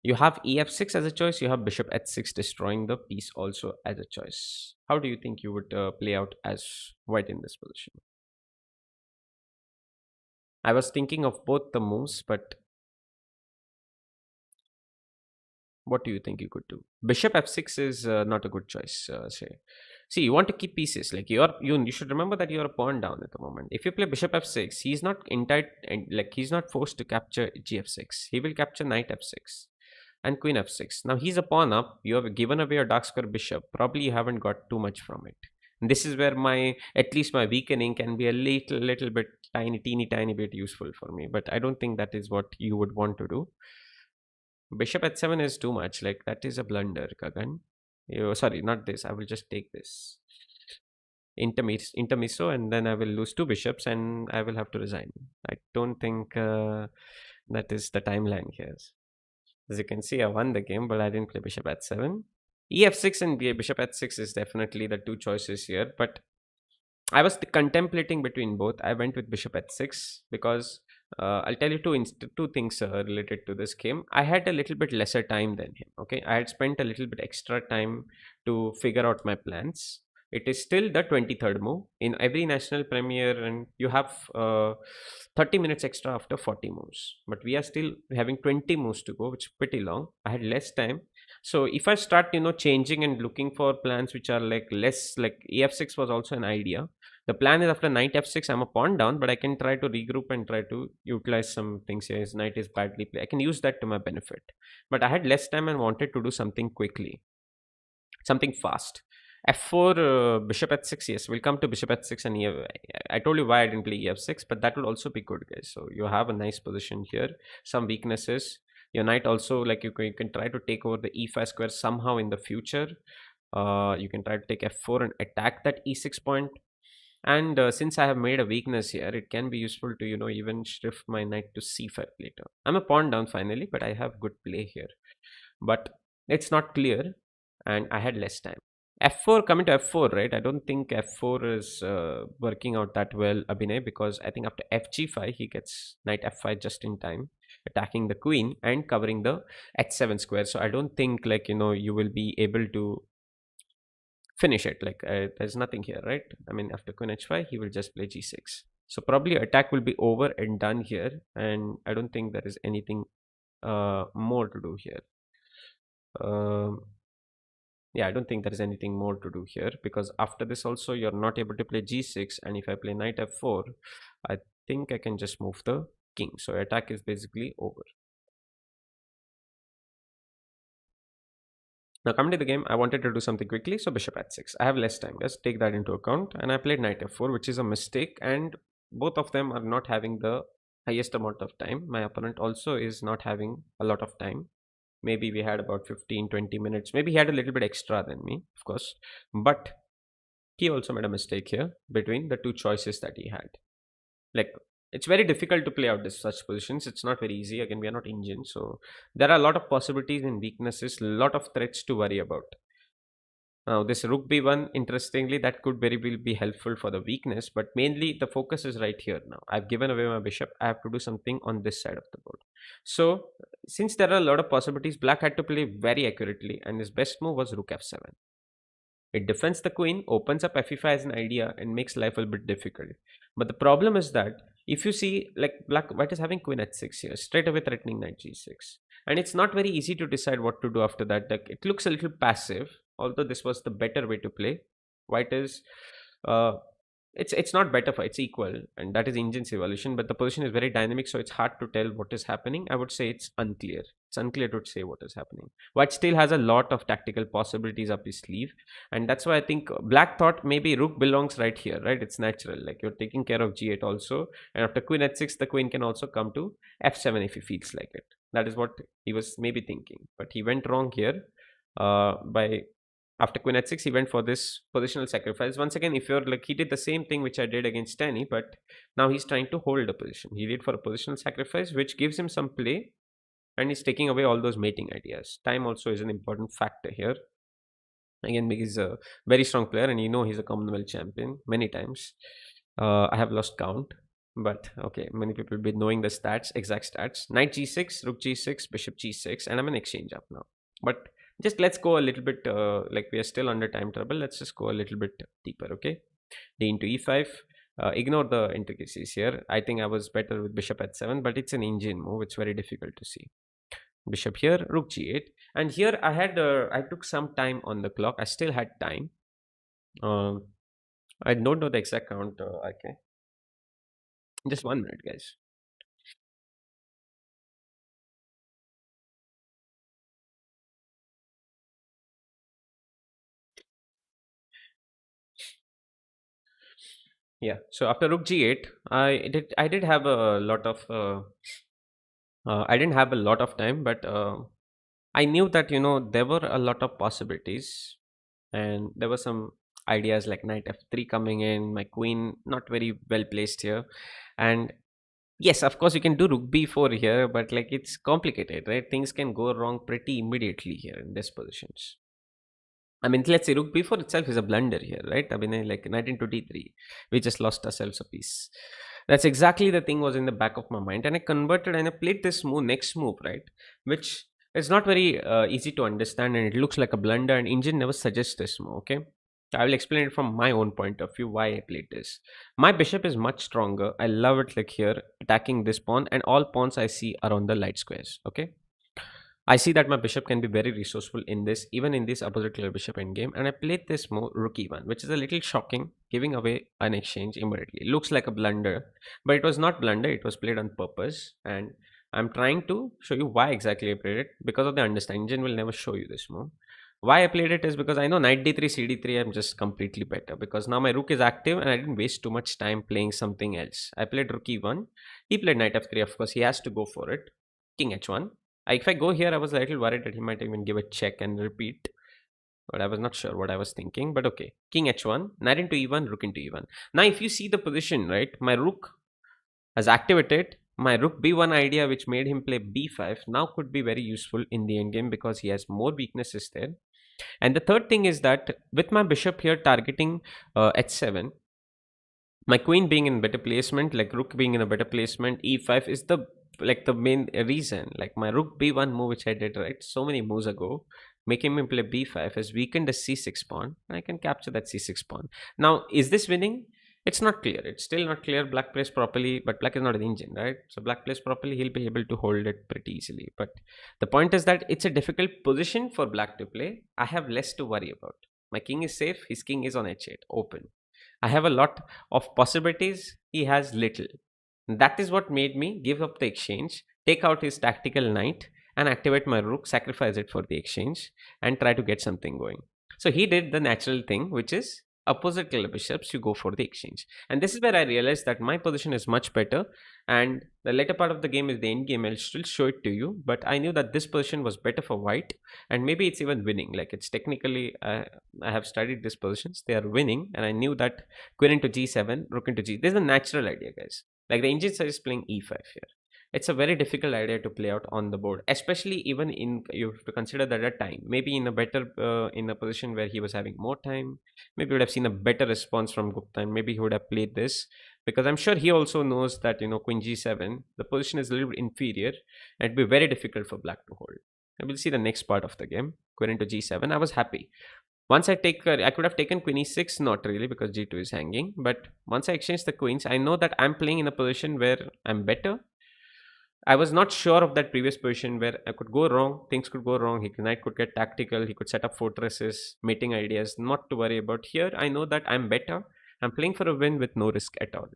You have ef6 as a choice. You have bishop h6 destroying the piece also as a choice. How do you think you would play out as white in this position? I was thinking of both the moves, but what do you think you could do? Bishop f6 is not a good choice. Say, see, you want to keep pieces. Like, you should remember that you're a pawn down at the moment. If you play bishop f6, he's not he's not forced to capture gf6. He will capture knight f6 and queen f6. Now he's a pawn up. You have given away your dark square bishop. Probably you haven't got too much from it. And this is where at least my weakening can be a little bit tiny bit useful for me. But I don't think that is what you would want to do. Bishop h7 is too much. Like, that is a blunder, Kagan. Sorry, not this. I will just take this intermisso, and then I will lose two bishops, and I will have to resign. I don't think that is the timeline here. As you can see, I won the game, but I didn't play bishop h7. EF6 and bishop h6 is definitely the two choices here, but I was contemplating between both. I went with bishop h6 because I'll tell you two things related to this game. I had a little bit lesser time than him. Okay, I had spent a little bit extra time to figure out my plans. It is still the 23rd move in every national premier, and you have 30 minutes extra after 40 moves. But we are still having 20 moves to go, which is pretty long. I had less time, so if I start, changing and looking for plans which are like less, like ef6 was also an idea. The plan is after knight f6, I'm a pawn down, but I can try to regroup and try to utilize some things here. His knight is badly played. I can use that to my benefit. But I had less time and wanted to do something quickly, something fast. F4, bishop h6, yes, we'll come to bishop h6 and I told you why I didn't play ef6, but that will also be good, guys. So you have a nice position here. Some weaknesses. Your knight also, like you can try to take over the e5 square somehow in the future. You can try to take f4 and attack that e6 point. And since I have made a weakness here, it can be useful to, even shift my knight to c5 later. I'm a pawn down finally, but I have good play here. But it's not clear, and I had less time. F4, coming to F4, right? I don't think F4 is working out that well, Abhinay, because I think after FG5, he gets knight F5 just in time, attacking the queen and covering the H7 square. So I don't think, like, you will be able to finish it. Like, there's nothing here, right? I mean, after queen H5, he will just play G6. So probably attack will be over and done here. And I don't think there is anything more to do here. Um, yeah, I don't think there is anything more to do here, because after this also you're not able to play g6, and if I play knight f4, I think I can just move the king. So attack is basically over. Now coming to the game, I wanted to do something quickly, so bishop h6. I have less time, let's take that into account, and I played knight f4, which is a mistake, and both of them are not having the highest amount of time. My opponent also is not having a lot of time. Maybe we had about 15-20 minutes. Maybe he had a little bit extra than me, of course, but he also made a mistake here between the two choices that he had. Like, it's very difficult to play out this such positions. It's not very easy. Again, we are not engine, so there are a lot of possibilities and weaknesses, a lot of threats to worry about. Now this rook b1, interestingly, that could very well be helpful for the weakness, but mainly the focus is right here. Now I've given away my bishop, I have to do something on this side of the board. So since there are a lot of possibilities, black had to play very accurately, and his best move was rook f7. It defends the queen, opens up f5 as an idea, and makes life a bit difficult. But the problem is that if you see, like, white is having queen h6 here, straight away threatening knight g6, and it's not very easy to decide what to do after that. Like, it looks a little passive, although this was the better way to play. White is uh, it's not better, for it's equal, and that is engine's evolution, but the position is very dynamic, so it's hard to tell what is happening. I would say it's unclear to say what is happening. White still has a lot of tactical possibilities up his sleeve, and that's why I think black thought maybe rook belongs right here, right? It's natural, like you're taking care of g8 also, and after queen h6 the queen can also come to f7 if he feels like it. That is what he was maybe thinking, but he went wrong here. By After queen h6, he went for this positional sacrifice. Once again, if you're like, he did the same thing which I did against Danny, but now he's trying to hold a position. He did for a positional sacrifice, which gives him some play, and he's taking away all those mating ideas. Time also is an important factor here. Again, because he's a very strong player, and he's a Commonwealth champion many times. I have lost count, but okay, many people will be knowing the stats, exact stats. Knight g6, rook g6, bishop g6, and I'm an exchange up now. But just let's go a little bit, like we are still under time trouble. Let's just go a little bit deeper, okay? D into e5. Ignore the intricacies here. I think I was better with bishop h7, but it's an engine move. It's very difficult to see. Bishop here, rook g8, and here I took some time on the clock. I still had time. Um, I don't know the exact count. Okay, just 1 minute, guys. Yeah. So after rook g8, I did have a lot of I didn't have a lot of time, but I knew that, there were a lot of possibilities, and there were some ideas like knight f3 coming in, my queen not very well placed here. And yes, of course, you can do rook b4 here, but like it's complicated, right? Things can go wrong pretty immediately here in these positions. I mean, let's say rook b4 itself is a blunder here, right? I mean, like knight into d3, we just lost ourselves a piece. That's exactly the thing was in the back of my mind, and I converted and I played this move, next move, right? Which is not very easy to understand, and it looks like a blunder. And engine never suggests this move. Okay, I will explain it from my own point of view why I played this. My bishop is much stronger. I love it like here attacking this pawn, and all pawns I see are on the light squares. Okay, I see that my bishop can be very resourceful in this, even in this opposite color bishop endgame, and I played this move rook e1, which is a little shocking, giving away an exchange immediately. Looks like a blunder, but it was not blunder, it was played on purpose, and I'm trying to show you why exactly I played it, because of the understanding. Engine will never show you this move. Why I played it is because I know knight d3, cd3, I'm just completely better, because now my rook is active and I didn't waste too much time playing something else. I played rook e1, he played knight f3, of course, he has to go for it. King h1. If I go here, I was a little worried that he might even give a check and repeat, but I was not sure what I was thinking. But okay, king h1, knight into e1, rook into e1. Now, if you see the position, right, my rook has activated. My rook b1 idea, which made him play b5, now could be very useful in the endgame because he has more weaknesses there. And the third thing is that with my bishop here targeting h7, my queen being in better placement, like rook being in a better placement, e5 is the main reason. Like my rook b1 move which I did right so many moves ago, making me play b5 has weakened the c6 pawn, and I can capture that c6 pawn. Now, is this winning? It's not clear. It's still not clear. Black plays properly, but black is not an engine, right? So black plays properly, he'll be able to hold it pretty easily. But the point is that it's a difficult position for black to play. I have less to worry about. My king is safe, his king is on h8 open. I have a lot of possibilities, he has little. That is what made me give up the exchange, take out his tactical knight, and activate my rook, sacrifice it for the exchange, and try to get something going. So he did the natural thing, which is opposite color bishops, you go for the exchange. And this is where I realized that my position is much better. And the later part of the game is the end game. I'll still show it to you. But I knew that this position was better for white. And maybe it's even winning. Like it's technically, I have studied these positions. They are winning. And I knew that queen into g7, rook into g. This is a natural idea, guys. Like the engine side is playing e5 here. It's a very difficult idea to play out on the board, especially even in, you have to consider that at time, maybe in a better in a position where he was having more time, maybe would have seen a better response from Gupta, and maybe he would have played this, because I'm sure he also knows that queen g7, the position is a little bit inferior, and it'd be very difficult for black to hold. And we'll see the next part of the game. Queen into g7, I was happy. Once I could have taken queen e6, not really, because g2 is hanging, but once I exchange the queens, I know that I'm playing in a position where I'm better. I was not sure of that previous position where I could go wrong, things could go wrong. Knight could get tactical, he could set up fortresses, mating ideas, not to worry about. Here, I know that I'm better. I'm playing for a win with no risk at all.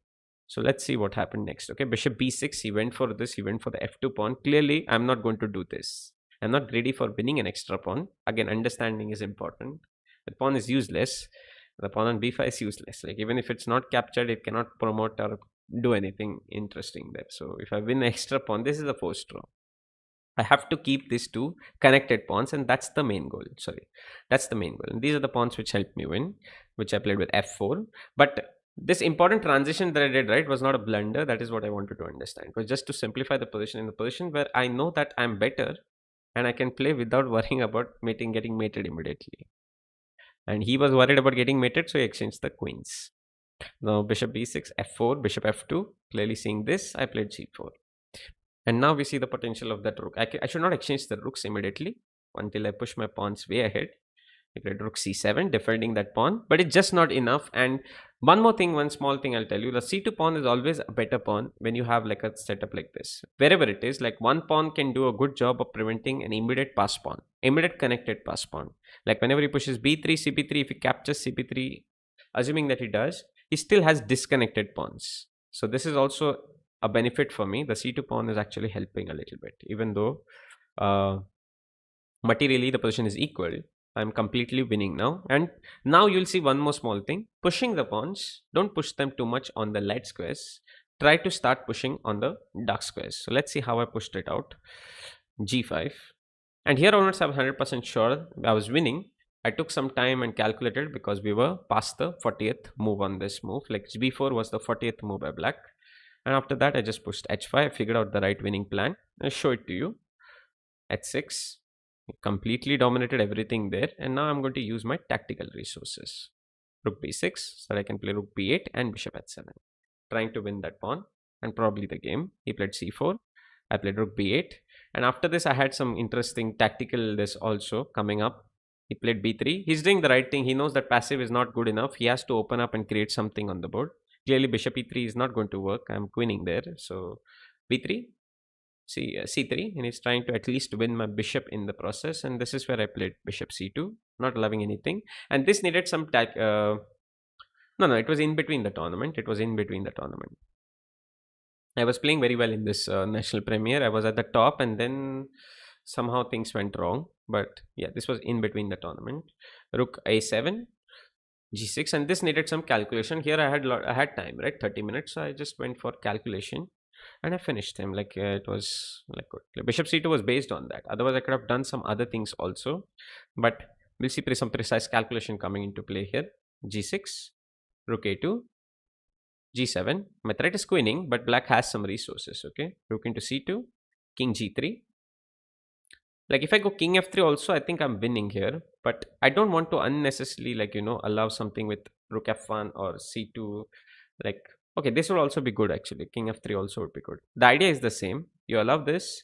So let's see what happened next. Okay, bishop b6, he went for this, he went for the f2 pawn. Clearly, I'm not going to do this. I'm not ready for winning an extra pawn. Again, understanding is important. The pawn is useless. The pawn on b5 is useless. Like even if it's not captured, it cannot promote or do anything interesting there. So if I win extra pawn, this is the first draw. I have to keep these two connected pawns, and that's the main goal. Sorry, that's the main goal. And these are the pawns which helped me win, which I played with f4. But this important transition that I did right was not a blunder. That is what I wanted to understand. It was just to simplify the position, in the position where I know that I'm better and I can play without worrying about getting mated immediately. And he was worried about getting mated, so he exchanged the queens. Now bishop b6, f4, bishop f2. Clearly seeing this, I played g4. And now we see the potential of that rook. I should not exchange the rooks immediately until I push my pawns way ahead. I played rook c7, defending that pawn, but it's just not enough. And one more thing, one small thing I'll tell you, the c2 pawn is always a better pawn when you have like a setup like this. Wherever it is, like one pawn can do a good job of preventing an immediate pass pawn, immediate connected pass pawn. Like whenever he pushes b3, cb3, if he captures cb3, assuming that he does, he still has disconnected pawns. So this is also a benefit for me. The c2 pawn is actually helping a little bit, even though materially the position is equal. I'm completely winning now. And now you'll see one more small thing. Pushing the pawns, don't push them too much on the light squares. Try to start pushing on the dark squares. So let's see how I pushed it out. g5. And here onwards, I'm 100% sure I was winning. I took some time and calculated because we were past the 40th move on this move. Like b4 was the 40th move by black. And after that, I just pushed h5. I figured out the right winning plan. I'll show it to you. H6. Completely dominated everything there. And now I'm going to use my tactical resources. Rook b6, so that I can play rook b8 and bishop h7. Trying to win that pawn and probably the game. He played c4. I played rook b8. And after this, I had some interesting tactical this also coming up. He played b3. He's doing the right thing. He knows that passive is not good enough. He has to open up and create something on the board. Clearly, bishop e3 is not going to work. I'm queening there. So b3, c3, and he's trying to at least win my bishop in the process. And this is where I played bishop c2, not loving anything. And this needed some no, it was in between the tournament. It was in between the tournament. I was playing very well in this national premiere. I was at the top, and then somehow things went wrong. But yeah, this was in between the tournament. Rook a7, g6, and this needed some calculation. Here I had time, right? 30 minutes. So I just went for calculation, and I finished him. Like it was like good. Bishop c2 was based on that. Otherwise, I could have done some other things also. But we'll see some precise calculation coming into play here. G6, rook a2, g7. My threat is queening, but black has some resources. Okay, rook into c2, king g3. Like if I go king f3 also, I think I'm winning here, but I don't want to unnecessarily allow something with rook f1 or c2. Like okay, this will also be good actually. King f3 also would be good. The idea is the same. You allow this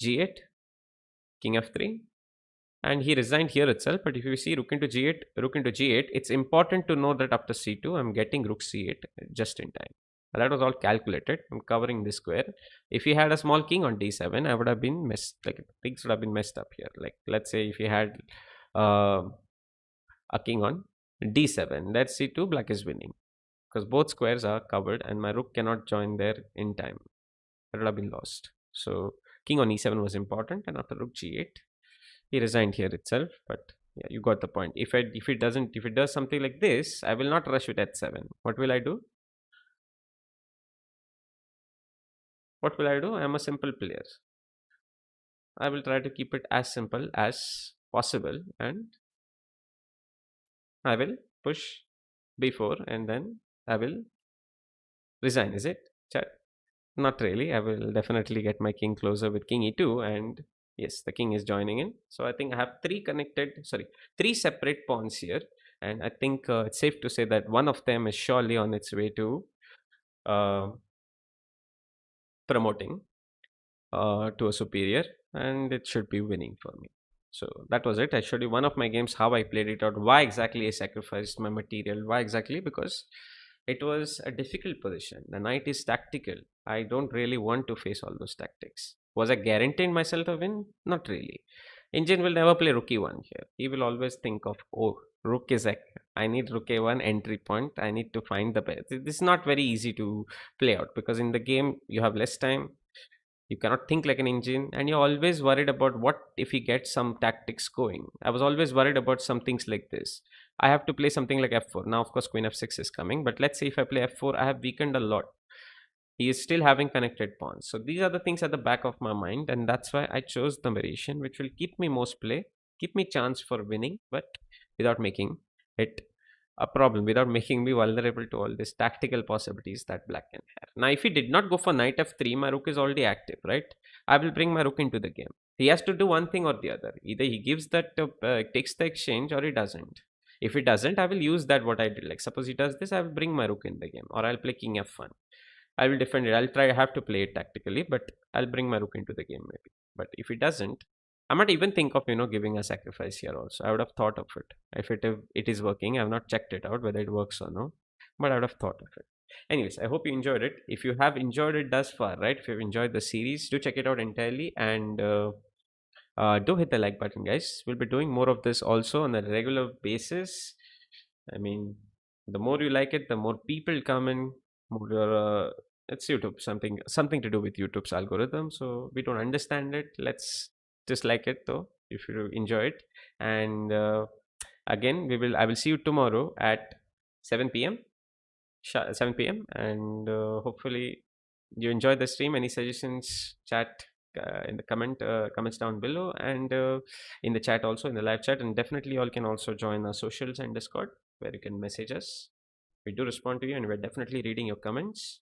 g8, king f3, and he resigned here itself. But if you see rook into g8, rook into g8, it's important to know that after c2 I'm getting rook c8 just in time. That was all calculated. I'm covering this square. If he had a small king on d7, I would have been messed, like things would have been messed up here. Like let's say if he had uh, a king on d7, that's c2, black is winning because both squares are covered and my rook cannot join there in time. It would have been lost. So king on e7 was important, and after rook g8, he resigned here itself. But yeah, you got the point. If it does something like this, I will not rush with h7. What will I do? What will I do? I am a simple player. I will try to keep it as simple as possible, and I will push b4 and then I will resign. Is it? Chat? Not really. I will definitely get my king closer with king e2, and yes, the king is joining in. So I think I have three separate pawns here, and I think it's safe to say that one of them is surely on its way to uh, promoting to a superior, and it should be winning for me. So that was it. I showed you one of my games, how I played it out, why exactly I sacrificed my material, why exactly, because it was a difficult position. The knight is tactical. I don't really want to face all those tactics. Was I guaranteeing myself a win? Not really. Indian will never play rook e1 here. He will always think of, oh, rook is a, I need rook a1 entry point. I need to find the best. This is not very easy to play out because in the game you have less time, you cannot think like an engine, and you're always worried about what if he gets some tactics going. I was always worried about some things like this. I have to play something like f4. Now, of course, queen f6 is coming, but let's say if I play f4, I have weakened a lot. He is still having connected pawns. So these are the things at the back of my mind, and that's why I chose the variation, which will keep me most play, keep me chance for winning, but without making it a problem, without making me vulnerable to all these tactical possibilities that black can have. Now, if he did not go for knight f3, my rook is already active, right? I will bring my rook into the game. He has to do one thing or the other. Either he gives that, takes the exchange, or he doesn't. If he doesn't, I will use that what I did. Like suppose he does this, I will bring my rook in the game, or I'll play king f1. I will defend it. I'll try. I have to play it tactically, but I'll bring my rook into the game maybe. But if it doesn't, I might even think of giving a sacrifice here also. I would have thought of it if it is working. I've not checked it out whether it works or no, but I would have thought of it. Anyways, I hope you enjoyed it. If you have enjoyed it thus far, right? If you've enjoyed the series, do check it out entirely, and do hit the like button, guys. We'll be doing more of this also on a regular basis. I mean, the more you like it, the more people come in. More, it's YouTube, something to do with YouTube's algorithm. So we don't understand it. Let's just like it though, if you enjoy it. And again, I will see you tomorrow at 7 p.m. 7 p.m. And hopefully you enjoy the stream. Any suggestions? Chat. in the comments down below, and in the chat also, in the live chat. And definitely you all can also join our socials and Discord, where you can message us. We do respond to you, and we're definitely reading your comments.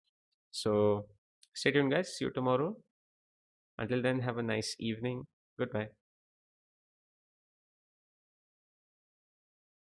So stay tuned, guys. See you tomorrow. Until then, have a nice evening. Goodbye.